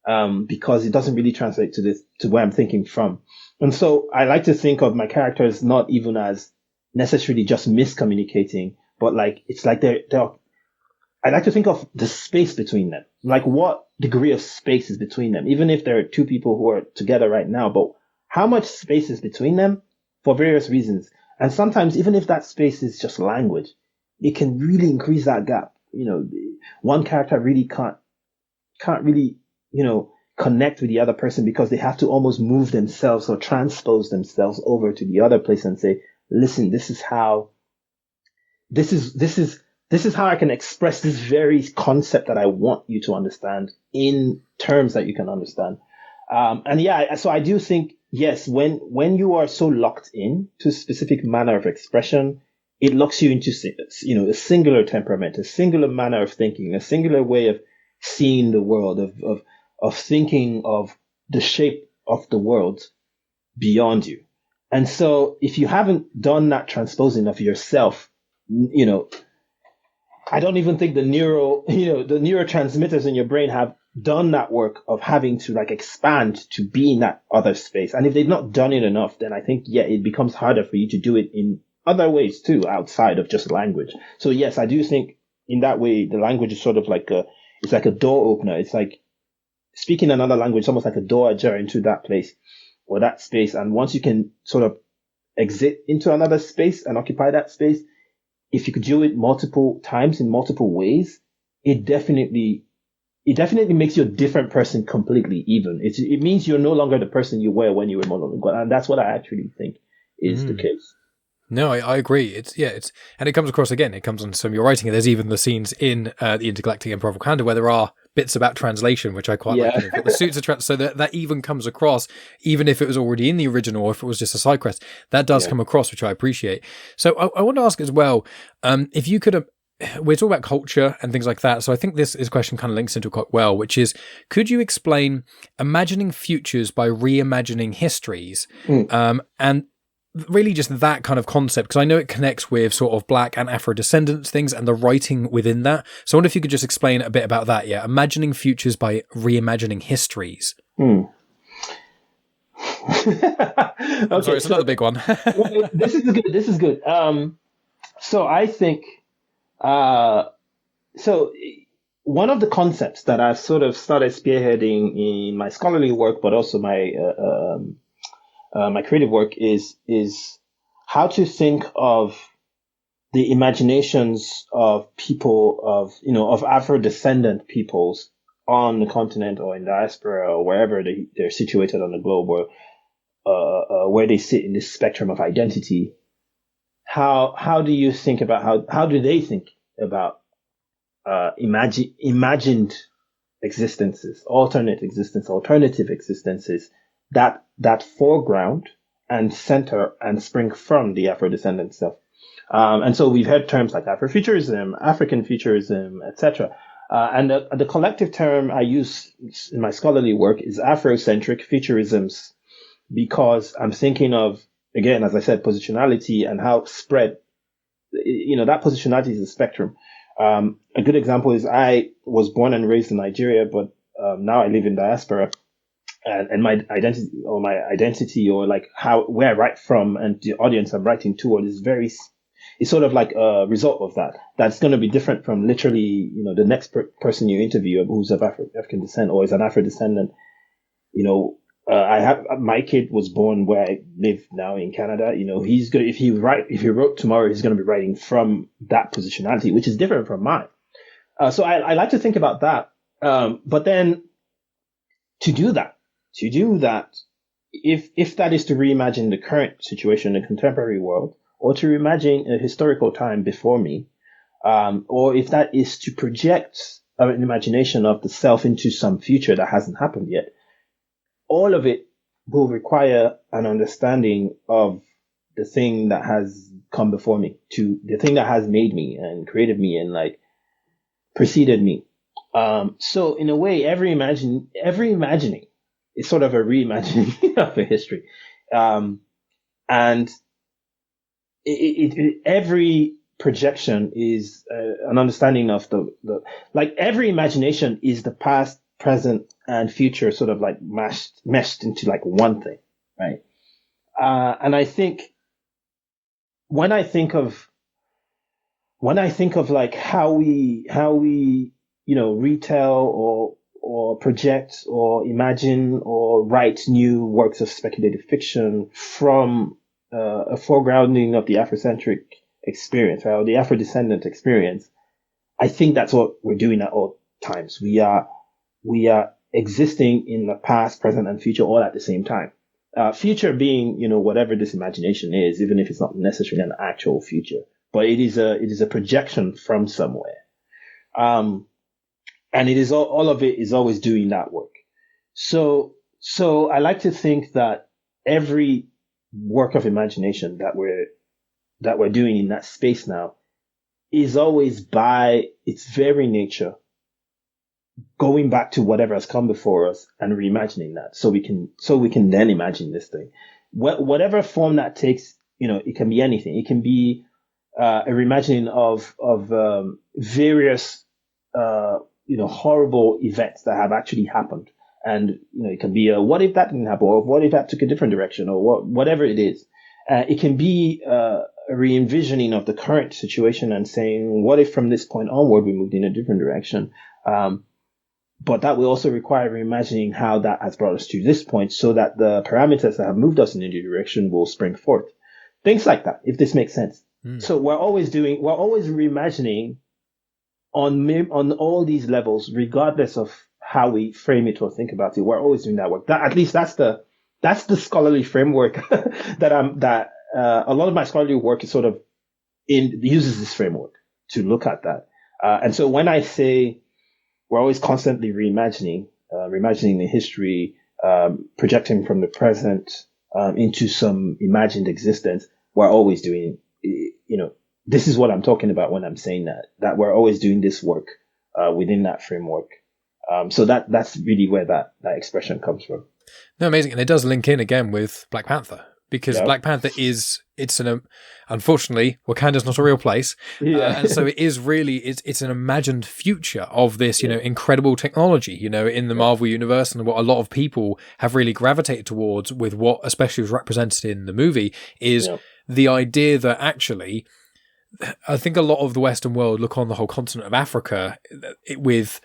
because it doesn't really translate to where I'm thinking from. And so I like to think of my characters not even as necessarily just miscommunicating, but like it's like I like to think of the space between them, like what degree of space is between them, even if there are two people who are together right now, but how much space is between them for various reasons. And sometimes even if that space is just language, it can really increase that gap. You know, one character really can't really, you know, connect with the other person because they have to almost move themselves or transpose themselves over to the other place and say, listen, this is how I can express this very concept that I want you to understand in terms that you can understand. So I do think, yes, when you are so locked in to a specific manner of expression, it locks you into, you know, a singular temperament, a singular manner of thinking, a singular way of seeing the world, of thinking of the shape of the world beyond you. And so if you haven't done that transposing of yourself, you know, I don't even think the neurotransmitters in your brain have done that work of having to like expand to be in that other space. And if they've not done it enough, then I think, yeah, it becomes harder for you to do it in other ways too, outside of just language. So yes, I do think in that way, the language is sort of like it's like a door opener. It's like speaking another language, almost like a door ajar into that place or that space. And once you can sort of exit into another space and occupy that space, if you could do it multiple times in multiple ways, it definitely makes you a different person completely. Even it means you're no longer the person you were when you were monolingual, and that's what I actually think is the case. No, I agree. And it comes across again. It comes on some of your writing. There's even the scenes in the Intergalactic Empire of Wakanda where there are bits about translation, which I quite like. You know, but the suits are so that even comes across, even if it was already in the original or if it was just a side quest, that does come across, which I appreciate. So I want to ask as well, if you could. We're talking about culture and things like that. So I think this question kind of links into it quite well, which is, could you explain imagining futures by reimagining histories? And really just that kind of concept, because I know it connects with sort of Black and Afro descendants things and the writing within that. So I wonder if you could just explain a bit about that. Yeah. Imagining futures by reimagining histories. Okay, sorry, it's another big one. This is good. So I think, so one of the concepts that I've sort of started spearheading in my scholarly work, but also my creative work is how to think of the imaginations of people of Afro-descendant peoples on the continent or in diaspora or wherever they're situated on the globe, or where they sit in this spectrum of identity. How do you think about how do they think about imagined existences, alternative existences that foreground and center and spring from the Afro-descendant stuff. And so we've heard terms like Afrofuturism, African futurism, etc. And the collective term I use in my scholarly work is Afrocentric futurisms, because I'm thinking of, again, as I said, positionality and how spread, that positionality is a spectrum. A good example is I was born and raised in Nigeria, but now I live in diaspora. And my identity or like where I write from and the audience I'm writing toward is it's sort of like a result of that. That's going to be different from literally, the next person you interview who's of African descent or is an Afro descendant. My kid was born where I live now in Canada. He's going to, if he wrote tomorrow, he's going to be writing from that positionality, which is different from mine. So I like to think about that. But then to do that, if that is to reimagine the current situation in the contemporary world, or to reimagine a historical time before me, or if that is to project an imagination of the self into some future that hasn't happened yet, all of it will require an understanding of the thing that has come before me, to the thing that has made me and created me and like preceded me. So in a way, every imagining is sort of a reimagining of a history. And every projection is an understanding of the like every imagination is the past, present, and future sort of like meshed into like one thing, right? And I think when I think of like how we retell or project or imagine or write new works of speculative fiction from a foregrounding of the Afrocentric experience, right, or the Afro-descendant experience, I think that's what we're doing at all times. We are existing in the past, present, and future all at the same time. Future being, whatever this imagination is, even if it's not necessarily an actual future, but it is a projection from somewhere. And it is all of it is always doing that work. So I like to think that every work of imagination that we're doing in that space now is always by its very nature going back to whatever has come before us and reimagining that, so we can then imagine this thing, whatever form that takes. It can be anything. It can be a reimagining of various horrible events that have actually happened. And, it can be a what if that didn't happen, or what if that took a different direction, or whatever it is. It can be a re-envisioning of the current situation and saying, what if from this point onward we moved in a different direction? But that will also require reimagining how that has brought us to this point, so that the parameters that have moved us in a new direction will spring forth. Things like that, if this makes sense. So we're always reimagining on all these levels, regardless of how we frame it or think about it. We're always doing that work. At least that's the scholarly framework that a lot of my scholarly work is sort of uses this framework to look at that. And so when I say we're always constantly reimagining the history, projecting from the present into some imagined existence, we're always doing, this is what I'm talking about when I'm saying that we're always doing this work within that framework. So that's really where that expression comes from. No, amazing. And it does link in again with Black Panther, because Black Panther unfortunately, Wakanda's not a real place. And so it is really, it's an imagined future of this, incredible technology, in the Marvel universe, and what a lot of people have really gravitated towards with what especially was represented in the movie is the idea that actually, I think a lot of the Western world look on the whole continent of Africa with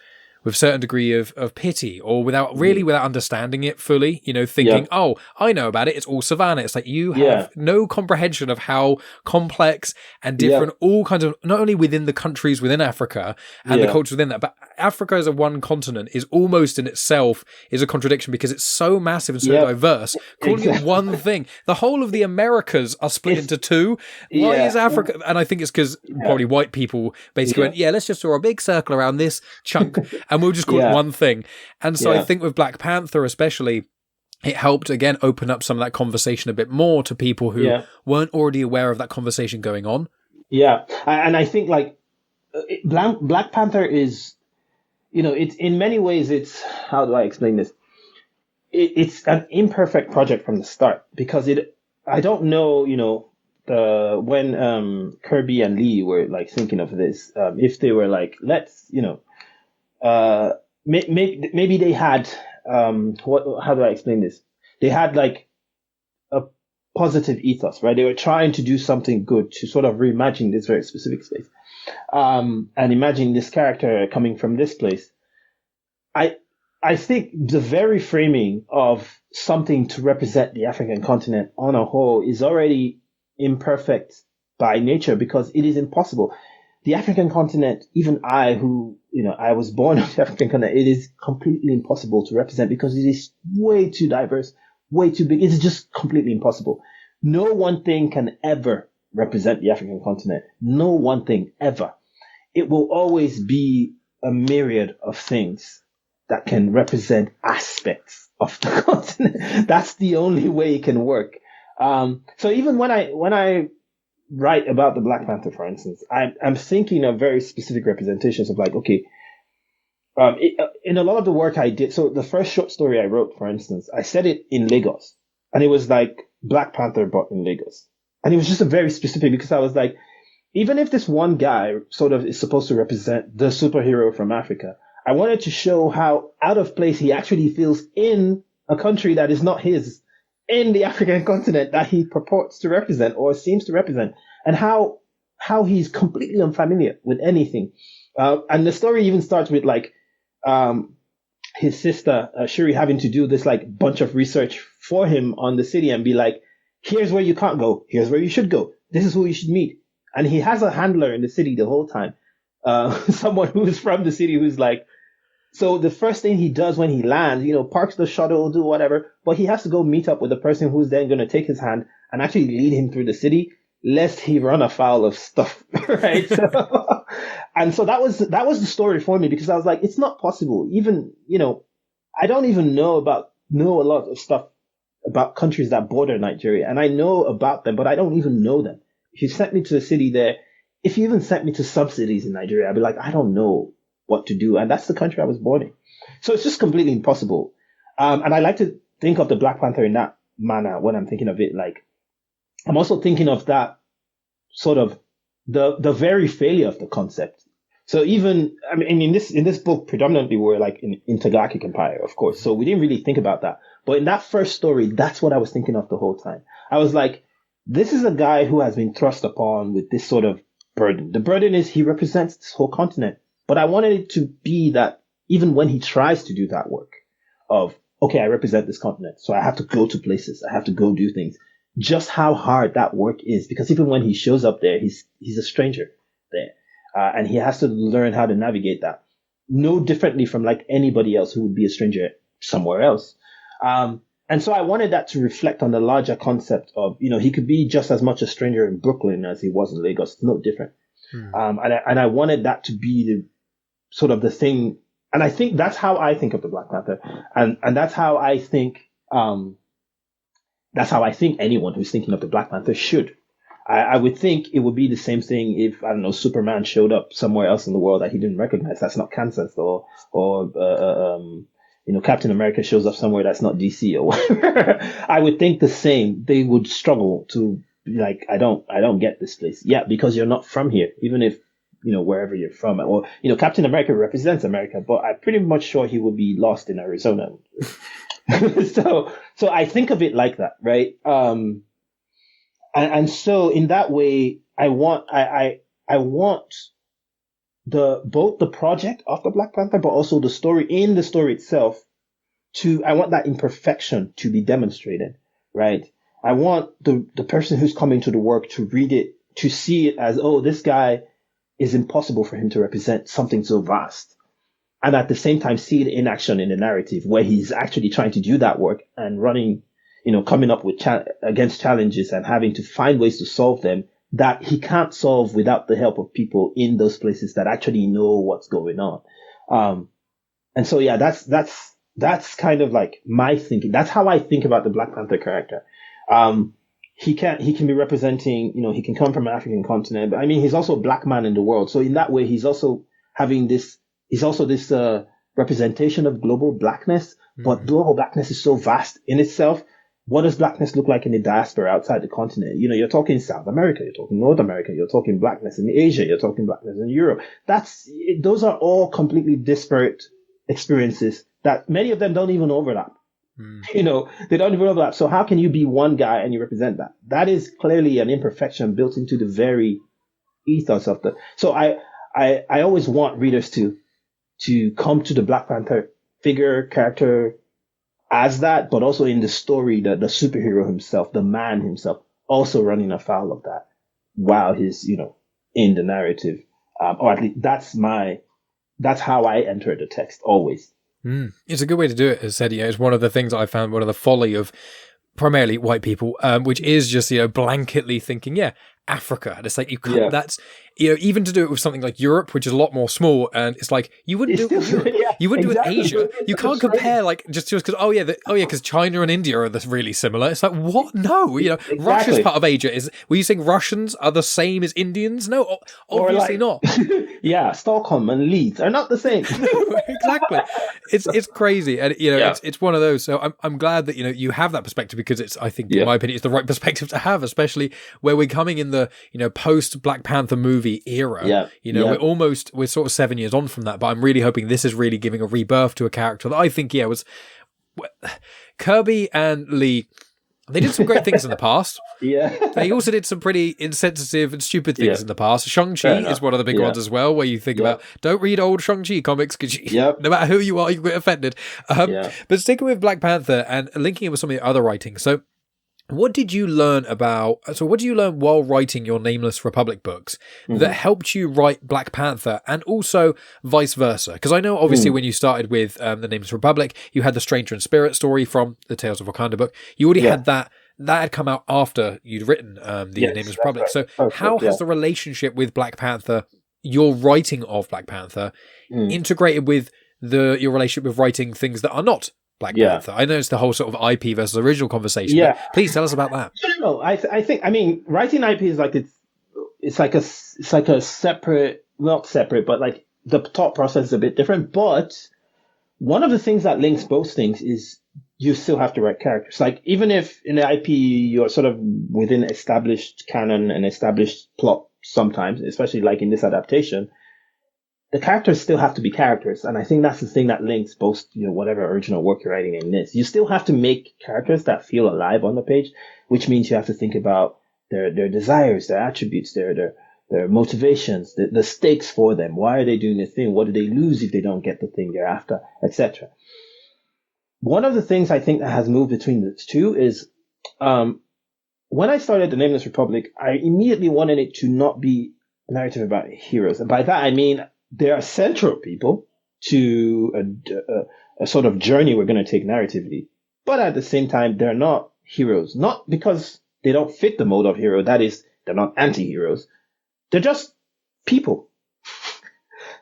certain degree of pity, or without understanding it fully, thinking, oh, I know about it. It's all savannah. It's like you have no comprehension of how complex and different all kinds of, not only within the countries within Africa and the cultures within that, but Africa as a one continent is almost in itself is a contradiction, because it's so massive and so diverse. Calling it one thing, the whole of the Americas are split into two. Why is Africa? And I think it's because probably white people basically went, let's just draw a big circle around this chunk. And we'll just call it one thing. And so I think with Black Panther especially, it helped, again, open up some of that conversation a bit more to people who weren't already aware of that conversation going on. Yeah. And I think, Black Panther is, it's in many ways, how do I explain this? It's an imperfect project from the start, because I don't know, when Kirby and Lee were, thinking of this, if they were let's, maybe they had how do I explain this? They had a positive ethos, right? They were trying to do something good to sort of reimagine this very specific space, and imagine this character coming from this place. I think the very framing of something to represent the African continent on a whole is already imperfect by nature, because it is impossible. The African continent, even I, who, I was born on the African continent, it is completely impossible to represent, because it is way too diverse, way too big. It's just completely impossible. No one thing can ever represent the African continent. No one thing ever. It will always be a myriad of things that can represent aspects of the continent. That's the only way it can work. So even when I write about the Black Panther, for instance, I'm thinking of very specific representations of in a lot of the work I did. So the first short story I wrote, for instance, I set it in Lagos, and it was Black Panther, but in Lagos. And it was just a very specific, because I was even if this one guy sort of is supposed to represent the superhero from Africa, I wanted to show how out of place he actually feels in a country that is not his, in the African continent that he purports to represent or seems to represent, and how he's completely unfamiliar with anything. And the story even starts with his sister Shuri having to do this bunch of research for him on the city and be here's where you can't go, here's where you should go, this is who you should meet. And he has a handler in the city the whole time, someone who is from the city who's so the first thing he does when he lands, parks the shuttle, do whatever, but he has to go meet up with the person who's then going to take his hand and actually lead him through the city, lest he run afoul of stuff, right? And so that was the story for me, because I was it's not possible. Even, I don't even know a lot of stuff about countries that border Nigeria, and I know about them, but I don't even know them. If you sent me to a city there, if you even sent me to some cities in Nigeria, I'd be I don't know what to do. And that's the country I was born in. So it's just completely impossible. And I like to think of the Black Panther in that manner when I'm thinking of it. I'm also thinking of that sort of the very failure of the concept. So even, I mean, in this book, predominantly we're like in Intergalactic Empire, of course. So we didn't really think about that. But in that first story, that's what I was thinking of the whole time. I was like, this is a guy who has been thrust upon with this sort of burden. The burden is he represents this whole continent. But I wanted it to be that even when he tries to do that work of, okay, I represent this continent, so I have to go to places, I have to go do things, just how hard that work is. Because even when he shows up there, he's a stranger there. And he has to learn how to navigate that, no differently from like anybody else who would be a stranger somewhere else. And so I wanted that to reflect on the larger concept of, he could be just as much a stranger in Brooklyn as he was in Lagos. It's no different. And I wanted that to be the sort of the thing. And I think that's how I think of the Black Panther. And that's how I think, anyone who's thinking of the Black Panther should. I would think it would be the same thing if, I don't know, Superman showed up somewhere else in the world that he didn't recognize. That's not Kansas, or Captain America shows up somewhere that's not DC or whatever. I would think the same. They would struggle to be like, I don't get this place. Yeah, because you're not from here, even if, wherever you're from. Or, Captain America represents America, but I'm pretty much sure he would be lost in Arizona. So I think of it like that, right? And so in that way, I want both the project of the Black Panther, but also the story itself I want that imperfection to be demonstrated, right? I want the person who's coming to the work to read it, to see it as, oh, this guy is impossible for him to represent something so vast. And at the same time, see it in action in the narrative where he's actually trying to do that work and running, coming up with against challenges and having to find ways to solve them that he can't solve without the help of people in those places that actually know what's going on. And so, yeah, that's kind of like my thinking. That's how I think about the Black Panther character. He can be representing, he can come from an African continent, but I mean, he's also a black man in the world. So in that way, he's also this representation of global blackness, but global blackness is so vast in itself. What does blackness look like in the diaspora outside the continent? You're talking South America, you're talking North America, you're talking blackness in Asia, you're talking blackness in Europe. Those are all completely disparate experiences that many of them don't even overlap. They don't even overlap. So how can you be one guy and you represent that? That is clearly an imperfection built into the very ethos of the. So I always want readers to come to the Black Panther character as that, but also in the story, the superhero himself, the man himself, also running afoul of that while he's, in the narrative. Or at least that's how I enter the text always. It's a good way to do it, as said. It's one of the things I found, one of the folly of primarily white people, which is just, blanketly thinking, Africa. And it's like, you can't, that's, even to do it with something like Europe, which is a lot more small, and it's like, you wouldn't do it with Europe. You wouldn't do it with Asia. You can't compare, like, just because, because China and India are really similar. It's like, what? No, Russia's part of Asia. Were you saying Russians are the same as Indians? No, obviously not. Yeah, Stockholm and Leeds are not the same. Exactly. It's crazy. And, it's one of those. So I'm glad that, you have that perspective, because it's, I think, in my opinion, it's the right perspective to have, especially where we're coming in the, post Black Panther movie era. We're sort of 7 years on from that, but I'm really hoping this is really giving a rebirth to a character that I think, was Kirby and Lee. They did some great things in the past. They also did some pretty insensitive and stupid things in the past. Shang-Chi is one of the big ones as well, where you think about, don't read old Shang-Chi comics, because no matter who you are, you get offended. But sticking with Black Panther and linking it with some of the other writings. So what did you learn while writing your Nameless Republic books that helped you write Black Panther, and also vice versa? Because I know, obviously, when you started with the Nameless Republic, you had the Stranger in Spirit story from the Tales of Wakanda book. You already had that had come out after you'd written the Nameless Republic. So how has the relationship with Black Panther, your writing of Black Panther, integrated with your relationship with writing things that are not Black Panther? I know it's the whole sort of IP versus original conversation. But please tell us about that. No, I think writing IP is like it's like a separate, not separate, but like the thought process is a bit different. But one of the things that links both things is you still have to write characters. Like, even if in the IP you're sort of within established canon and established plot sometimes, especially like in this adaptation, the characters still have to be characters. And I think that's the thing that links both, whatever original work you're writing in this. You still have to make characters that feel alive on the page, which means you have to think about their desires, their attributes, their motivations, the stakes for them. Why are they doing the thing? What do they lose if they don't get the thing they're after, etc. One of the things I think that has moved between the two is when I started The Nameless Republic, I immediately wanted it to not be a narrative about heroes. And by that, I mean there are central people to a sort of journey we're going to take narratively. But at the same time, they're not heroes. Not because they don't fit the mold of hero. That is, they're not anti-heroes. They're just people.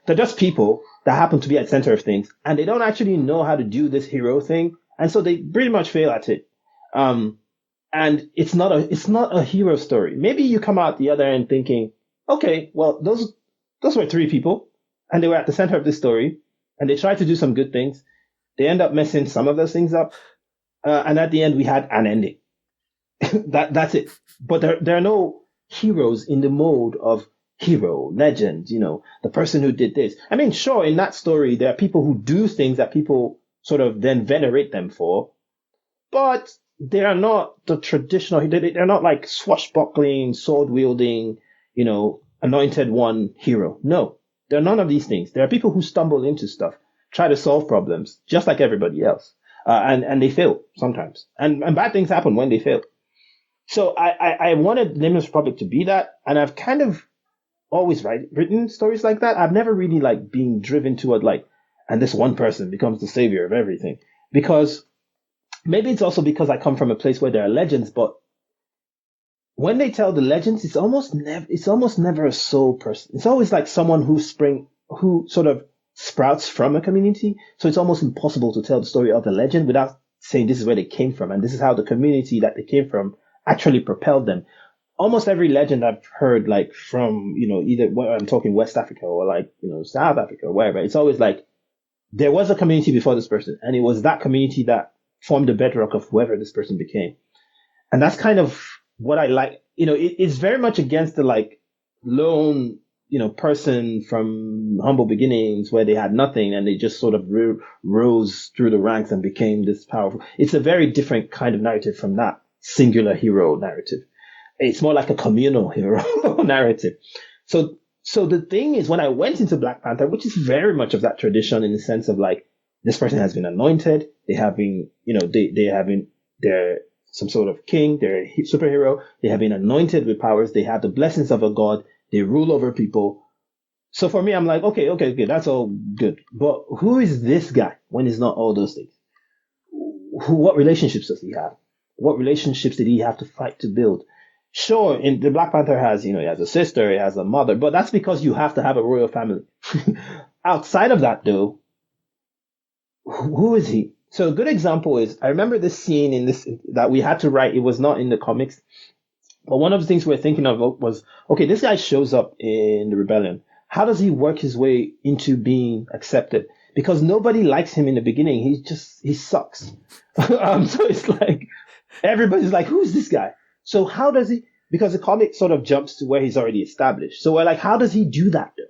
They're just people that happen to be at the center of things. And they don't actually know how to do this hero thing. And so they pretty much fail at it. And it's not a hero story. Maybe you come out the other end thinking, okay, well, those were three people, and they were at the center of this story, and they tried to do some good things. They end up messing some of those things up, and at the end we had an ending. That's it. But there are no heroes in the mode of hero, legend, the person who did this. I mean, sure, in that story there are people who do things that people sort of then venerate them for, but they are not the traditional. They're not like swashbuckling, sword wielding, anointed one hero. No, there are none of these things. There are people who stumble into stuff, try to solve problems, just like everybody else, and they fail sometimes. And bad things happen when they fail. So I wanted Nameless Republic to be that, and I've kind of always written stories like that. I've never really like being driven toward and this one person becomes the savior of everything, because maybe it's also because I come from a place where there are legends, but when they tell the legends, it's almost never a sole person. It's always like someone who sort of sprouts from a community. So it's almost impossible to tell the story of the legend without saying this is where they came from, and this is how the community that they came from actually propelled them. Almost every legend I've heard, from either where I'm talking West Africa or South Africa or wherever, it's always like there was a community before this person, and it was that community that formed the bedrock of whoever this person became. And that's kind of what I like. It's very much against the lone, person from humble beginnings where they had nothing and they just sort of rose through the ranks and became this powerful. It's a very different kind of narrative from that singular hero narrative. It's more like a communal hero narrative. So the thing is, when I went into Black Panther, which is very much of that tradition in the sense of this person has been anointed. They have been, they're some sort of king. They're a superhero. They have been anointed with powers. They have the blessings of a god. They rule over people. So for me, I'm like, okay, that's all good. But who is this guy when he's not all those things? What relationships does he have? What relationships did he have to fight to build? Sure, in the Black Panther has, he has a sister, he has a mother, but that's because you have to have a royal family. Outside of that, though, who is he? So a good example is, I remember this scene in this that we had to write. It was not in the comics, but one of the things we were thinking of was, okay, this guy shows up in the rebellion. How does he work his way into being accepted? Because nobody likes him in the beginning. He sucks. So it's like, everybody's like, who's this guy? So how does he, because the comic sort of jumps to where he's already established. So we're like, how does he do that though?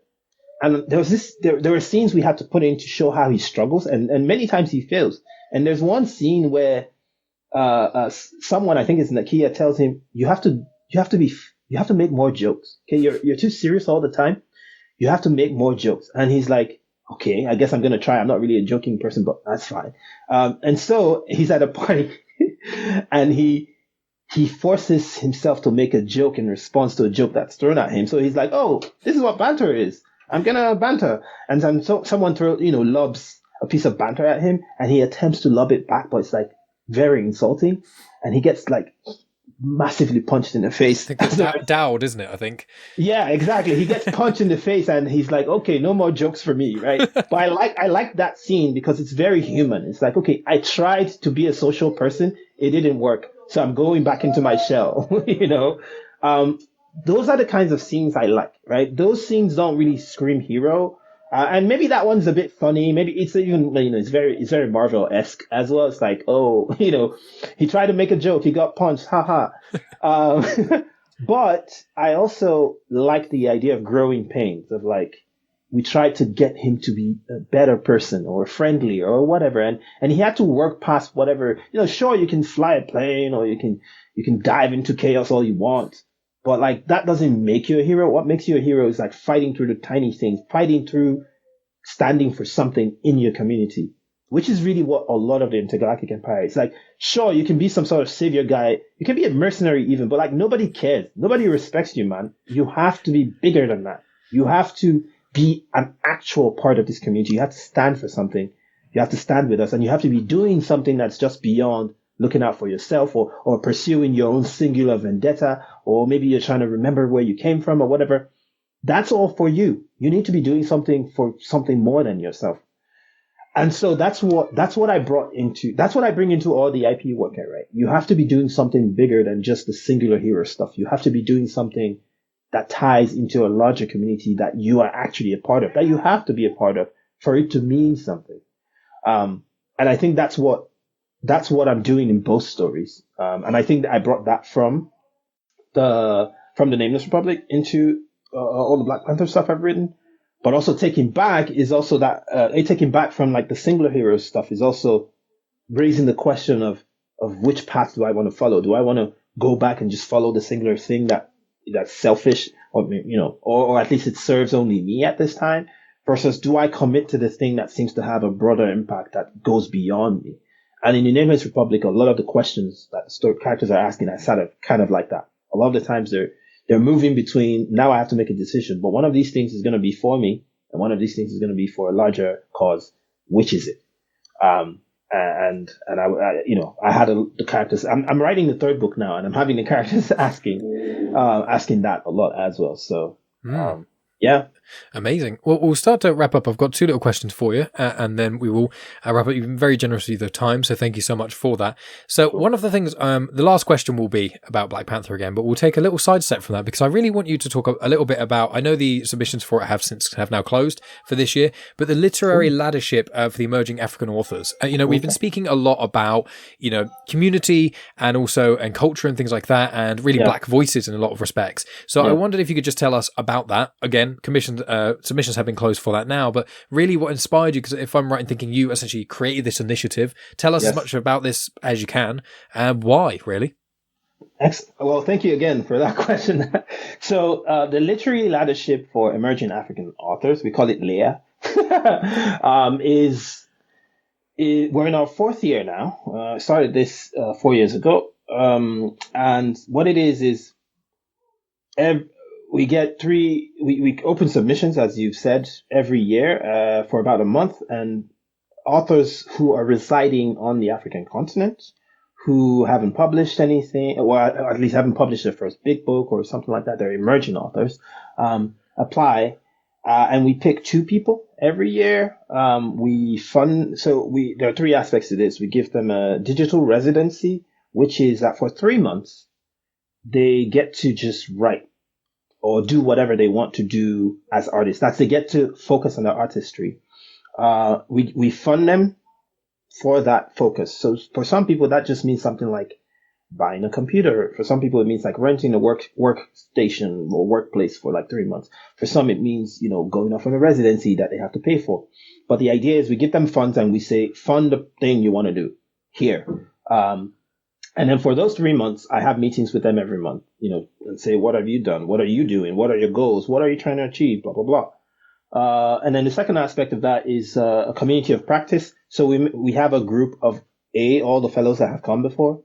And there were scenes we had to put in to show how he struggles, and many times he fails. And there's one scene where someone, I think it's Nakia, tells him, you have to make more jokes. Okay, you're too serious all the time. You have to make more jokes. And he's like, okay, I guess I'm gonna try. I'm not really a joking person, but that's fine. And so he's at a party, and he forces himself to make a joke in response to a joke that's thrown at him. So he's like, oh, this is what banter is. I'm gonna banter. And then someone lobs a piece of banter at him, and he attempts to lob it back, but it's very insulting, and he gets massively punched in the face. I think it's Dowd, isn't it? I think. Yeah, exactly. He gets punched in the face, and he's like, okay, no more jokes for me, right? But I like that scene because it's very human. It's like, okay, I tried to be a social person, it didn't work, so I'm going back into my shell. Those are the kinds of scenes I like, right? Those scenes don't really scream hero. And maybe that one's a bit funny. Maybe it's even, it's very Marvel-esque as well. It's like, oh, he tried to make a joke. He got punched. Haha. But I also like the idea of growing pains of we tried to get him to be a better person or friendly or whatever. And he had to work past whatever, sure, you can fly a plane or you can dive into chaos all you want. But like, that doesn't make you a hero. What makes you a hero is like fighting through the tiny things, fighting through standing for something in your community, which is really what a lot of the Intergalactic Empire is. Like, sure, you can be some sort of savior guy. You can be a mercenary even, but like, nobody cares. Nobody respects you, man. You have to be bigger than that. You have to be an actual part of this community. You have to stand for something. You have to stand with us, and you have to be doing something that's just beyond looking out for yourself or pursuing your own singular vendetta, or maybe you're trying to remember where you came from or whatever. That's all for you. You need to be doing something for something more than yourself. And so that's what I that's what I bring into all the IP work, right? You have to be doing something bigger than just the singular hero stuff. You have to be doing something that ties into a larger community that you are actually a part of, that you have to be a part of for it to mean something. And I think that's what I'm doing in both stories. And I think that I brought that from the Nameless Republic into all the Black Panther stuff I've written. But also taking back is also that taking back from like the singular hero stuff is also raising the question of which path do I want to follow? Do I want to go back and just follow the singular thing that's selfish, or at least it serves only me at this time, versus do I commit to the thing that seems to have a broader impact that goes beyond me? And in the Nameless Republic, a lot of the questions that the story characters are asking are kind of like that. A lot of the times they're moving between, now I have to make a decision, but one of these things is going to be for me, and one of these things is going to be for a larger cause. Which is it? And I had the characters. I'm writing the third book now, and I'm having the characters asking that a lot as well. So, yeah. Amazing. Well, we'll start to wrap up. I've got two little questions for you, and then we will wrap up. You've been very generous with the time, so thank you so much for that. So one of the things, the last question will be about Black Panther again, but we'll take a little sidestep from that because I really want you to talk a little bit about, I know the submissions for it have now closed for this year, but the literary laddership for the emerging African authors. We've been speaking a lot about, community and culture and things like that, and really Black voices in a lot of respects. So I wondered if you could just tell us about that. Again, submissions have been closed for that now, but really what inspired you, because if I'm right in thinking you essentially created this initiative, tell us as much about this as you can, and why, really. Excellent. Well, thank you again for that question. So the literary laddership for emerging African authors, we call it LEA, we're in our fourth year now. Started this 4 years ago. And what it is we get we open submissions, as you've said, every year for about a month, and authors who are residing on the African continent, who haven't published anything, or at least haven't published their first big book or something like that, they're emerging authors, apply, and we pick 2 people every year. There are 3 aspects to this. We give them a digital residency, which is that for 3 months, they get to just write or do whatever they want to do as artists. They get to focus on their artistry. We fund them for that focus. So for some people, that just means something like buying a computer. For some people, it means like renting a workstation or workplace for like 3 months. For some, it means, going off on a residency that they have to pay for. But the idea is we give them funds and we say, fund the thing you want to do here. And then for those 3 months, I have meetings with them every month, and say, what have you done? What are you doing? What are your goals? What are you trying to achieve? Blah, blah, blah. And then the second aspect of that is a community of practice. So we have a group of all the fellows that have come before.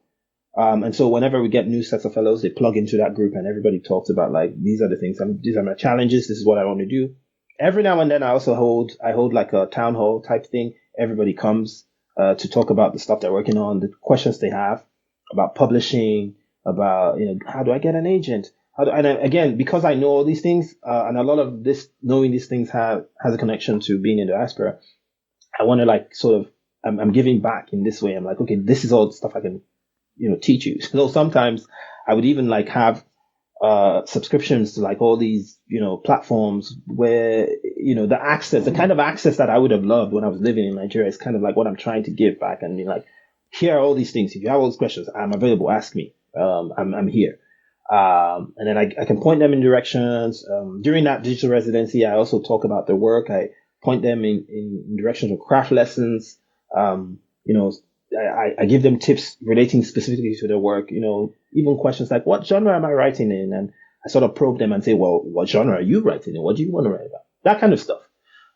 And so whenever we get new sets of fellows, they plug into that group and everybody talks about like, these are the things, these are my challenges. This is what I want to do. Every now and then I also hold like a town hall type thing. Everybody comes to talk about the stuff they're working on, the questions they have about publishing, about, how do I get an agent? And again, because I know all these things, and a lot of this, knowing these things has a connection to being in the diaspora, I want to like I'm giving back in this way. I'm like, okay, this is all the stuff I can, teach you. So sometimes I would even like have subscriptions to like all these, platforms where, the kind of access that I would have loved when I was living in Nigeria is kind of like what I'm trying to give back and be like, here are all these things. If you have all these questions, I'm available. Ask me. I'm here. And then I can point them in directions. During that digital residency, I also talk about their work. I point them in directions of craft lessons. You know, I give them tips relating specifically to their work. You know, even questions like, what genre am I writing in? And I sort of probe them and say, well, what genre are you writing in? What do you want to write about? That kind of stuff.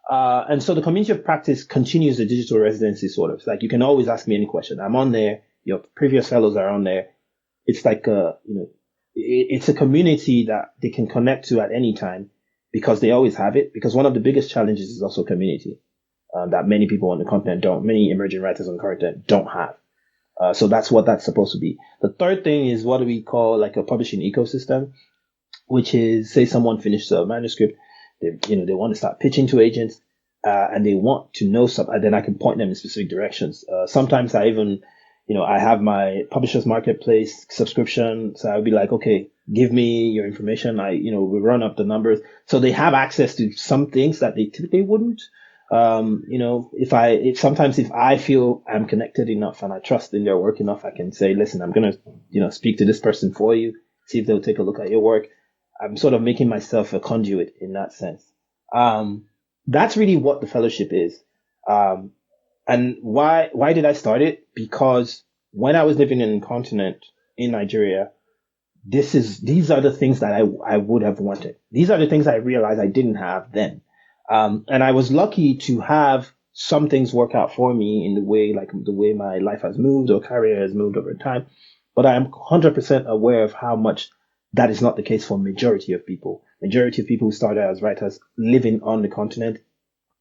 And so the community of practice continues the digital residency sort of. It's like you can always ask me any question. I'm on there. Your previous fellows are on there. It's like it's a community that they can connect to at any time because they always have it. Because one of the biggest challenges is also community that many people on the continent don't. Many emerging writers on the continent don't have. So that's what that's supposed to be. The third thing is what we call like a publishing ecosystem, which is say someone finished a manuscript. They want to start pitching to agents, and they want to know something, and then I can point them in specific directions. Sometimes I even, I have my publisher's marketplace subscription. So I'll be like, okay, give me your information. We run up the numbers. So they have access to some things that they typically wouldn't. If I feel I'm connected enough and I trust in their work enough, I can say, listen, I'm going to, speak to this person for you, see if they'll take a look at your work. I'm sort of making myself a conduit in that sense. That's really what the fellowship is. And why did I start it? Because when I was living in the continent in Nigeria, these are the things that I would have wanted. These are the things I realized I didn't have then. And I was lucky to have some things work out for me in the way my life has moved or career has moved over time. But I am 100% aware of how much that is not the case for majority of people. Majority of people who started as writers living on the continent,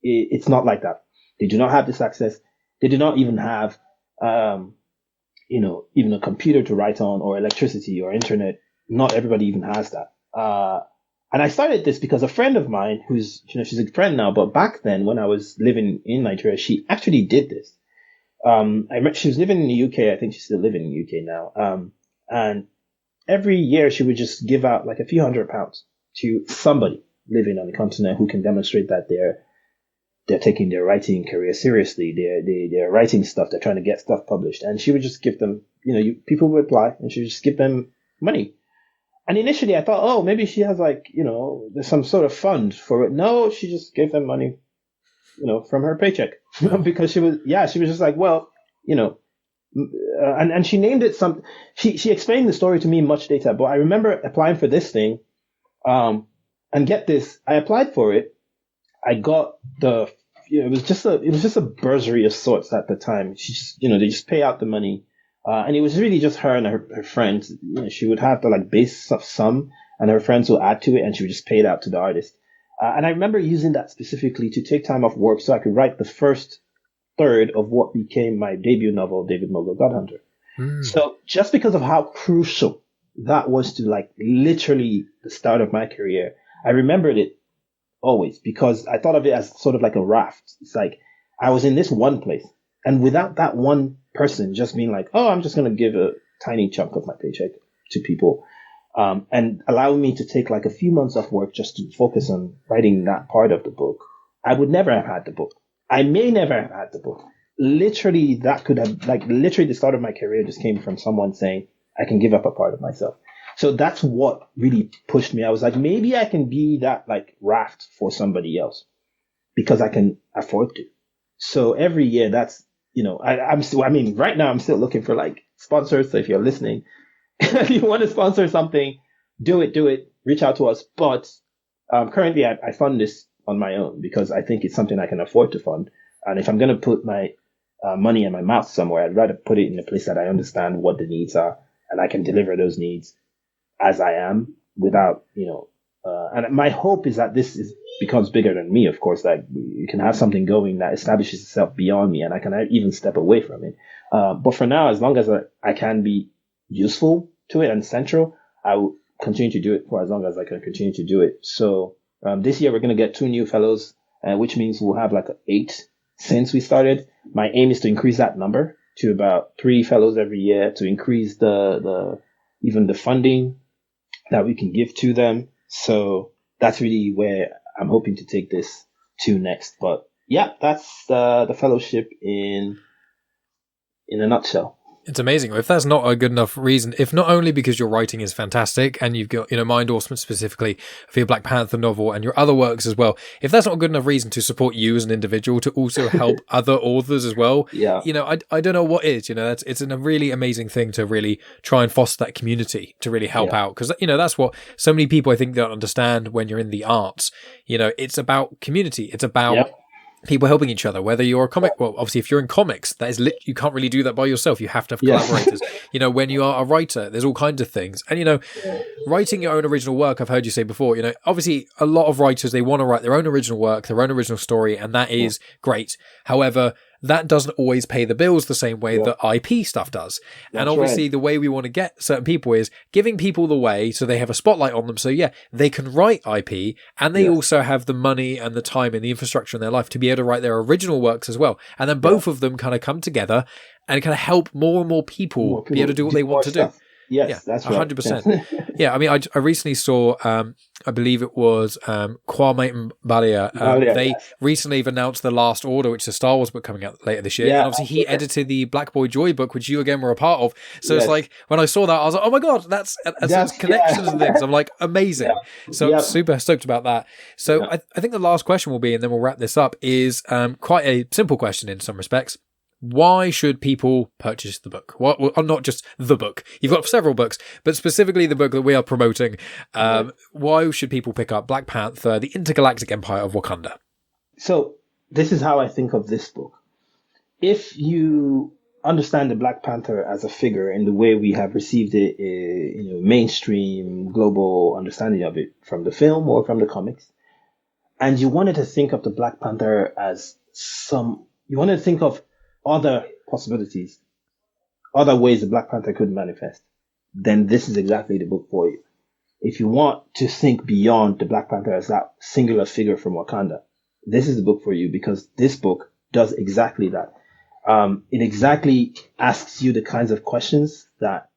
it's not like that. They do not have this access. They do not even have, even a computer to write on or electricity or internet. Not everybody even has that. And I started this because a friend of mine who's, she's a friend now, but back then when I was living in Nigeria, she actually did this. She was living in the UK. I think she's still living in the UK now. And every year she would just give out like a few £100s to somebody living on the continent who can demonstrate that they're taking their writing career seriously. They're writing stuff. They're trying to get stuff published. And she would just give them, people would apply and she would just give them money. And initially I thought, oh, maybe she has there's some sort of fund for it. No, she just gave them money, from her paycheck because she was just like, well, and she named it some. She explained the story to me in much later, but I remember applying for this thing, and get this, I applied for it. I got it was just a bursary of sorts at the time. She just, they just pay out the money, and it was really just her and her friends. She would have the base of sum, and her friends would add to it, and she would just pay it out to the artist. And I remember using that specifically to take time off work so I could write the first third of what became my debut novel, David Mogul Godhunter. So just because of how crucial that was to literally the start of my career, I remembered it always because I thought of it as sort of like a raft. It's like I was in this one place, and without that one person just being like, oh, I'm just going to give a tiny chunk of my paycheck to people, and allowing me to take a few months off work just to focus on writing that part of the book, I would never have had the book. I may never have had the book. Literally, that could have, literally the start of my career just came from someone saying, I can give up a part of myself. So that's what really pushed me. I was like, maybe I can be that raft for somebody else because I can afford to. So every year that's, right now I'm still looking for sponsors. So if you're listening, if you want to sponsor something, do it, reach out to us. But currently I fund this on my own because I think it's something I can afford to fund. And if I'm going to put my money in my mouth somewhere, I'd rather put it in a place that I understand what the needs are and I can deliver those needs as I am without, and my hope is that becomes bigger than me, of course, that you can have something going that establishes itself beyond me and I can even step away from it. But for now, as long as I can be useful to it and central, I will continue to do it for as long as I can continue to do it. So this year we're going to get 2 new fellows, which means we'll have 8 since we started. My aim is to increase that number to about 3 fellows every year to increase even the funding that we can give to them. So that's really where I'm hoping to take this to next. But yeah, that's the fellowship in a nutshell. It's amazing. If that's not a good enough reason, if not only because your writing is fantastic and you've got, my endorsement specifically for your Black Panther novel and your other works as well, if that's not a good enough reason to support you as an individual, to also help other authors as well, I don't know what is. It's a really amazing thing to really try and foster that community to really help out. Because, that's what so many people I think don't understand when you're in the arts. It's about community. It's about people helping each other, whether you're a comic, well, obviously if you're in comics, that is you can't really do that by yourself. You have to have collaborators. When you are a writer, there's all kinds of things. And, writing your own original work, I've heard you say before, obviously a lot of writers, they want to write their own original work, their own original story, and that is great. However, that doesn't always pay the bills the same way that IP stuff does. And obviously the way we want to get certain people is giving people the way so they have a spotlight on them. So they can write IP and they also have the money and the time and the infrastructure in their life to be able to write their original works as well. And then both of them kind of come together and kind of help more and more people be able to do what they want to do. Yes, that's right. 100%. I mean, I recently saw, I believe it was Kwame Mbalia. They recently have announced The Last Order, which is a Star Wars book coming out later this year. And obviously he edited the Black Boy Joy book, which you again were a part of. So it's like, when I saw that, I was like, oh my God, that's connections and things. I'm like, amazing. So I'm super stoked about that. So I think the last question will be, and then we'll wrap this up, is quite a simple question in some respects. Why should people purchase the book? Well, not just the book. You've got several books, but specifically the book that we are promoting. Why should people pick up Black Panther, the Intergalactic Empire of Wakanda? So this is how I think of this book. If you understand the Black Panther as a figure in the way we have received it, mainstream, global understanding of it from the film or from the comics, and you wanted to think of the Black Panther as you wanted to think of other possibilities, other ways the Black Panther could manifest, then this is exactly the book for you. If you want to think beyond the Black Panther as that singular figure from Wakanda, this is the book for you, because this book does exactly that. It exactly asks you the kinds of questions that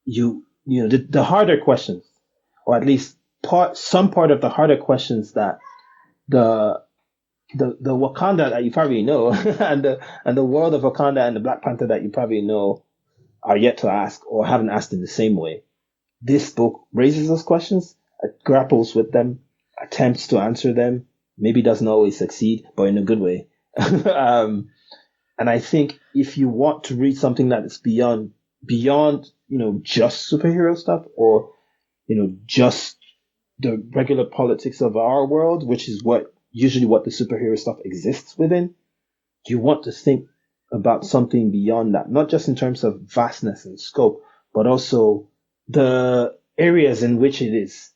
the harder questions, or at least some part of the harder questions that the Wakanda that you probably know and the world of Wakanda and the Black Panther that you probably know are yet to ask or haven't asked in the same way. This book raises those questions, grapples with them, attempts to answer them, maybe doesn't always succeed, but in a good way. And I think if you want to read something that is beyond just superhero stuff or just the regular politics of our world, which is usually what the superhero stuff exists within, you want to think about something beyond that, not just in terms of vastness and scope, but also the areas in which it is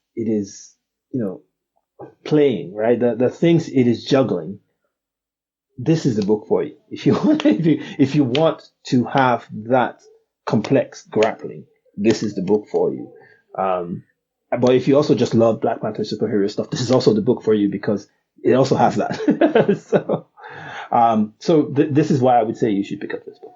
playing, right? The things it is juggling. This is the book for you. If you want to have that complex grappling, this is the book for you. But if you also just love Black Panther superhero stuff, this is also the book for you, because it also has that. This is why I would say you should pick up this book.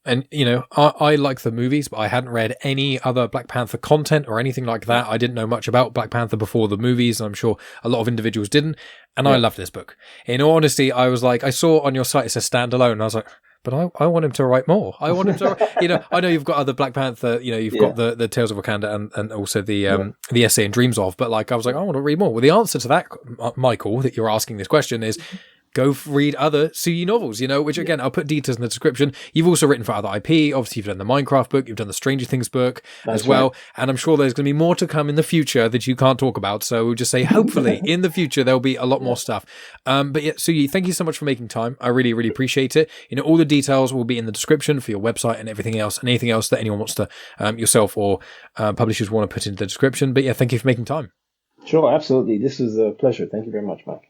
And, I like the movies, but I hadn't read any other Black Panther content or anything like that. I didn't know much about Black Panther before the movies, and I'm sure a lot of individuals didn't. And I loved this book. In all honesty, I was like, I saw on your site it says standalone, and I was like, but I want him to write more. I want him to, I know you've got other Black Panther, you've got the Tales of Wakanda and also the essay and Dreams of, but like, I was like, I want to read more. Well, the answer to that, Michael, that you're asking this question is, go read other Suyi novels, which again, I'll put details in the description. You've also written for other IP. Obviously, you've done the Minecraft book, you've done the Stranger Things book as well. Right. And I'm sure there's going to be more to come in the future that you can't talk about. So we'll just say, hopefully, in the future, there'll be a lot more stuff. But yeah, Suyi, thank you so much for making time. I really, really appreciate it. All the details will be in the description for your website and everything else, and anything else that anyone wants to, yourself or publishers want to put into the description. But yeah, thank you for making time. Sure, absolutely. This was a pleasure. Thank you very much, Mike.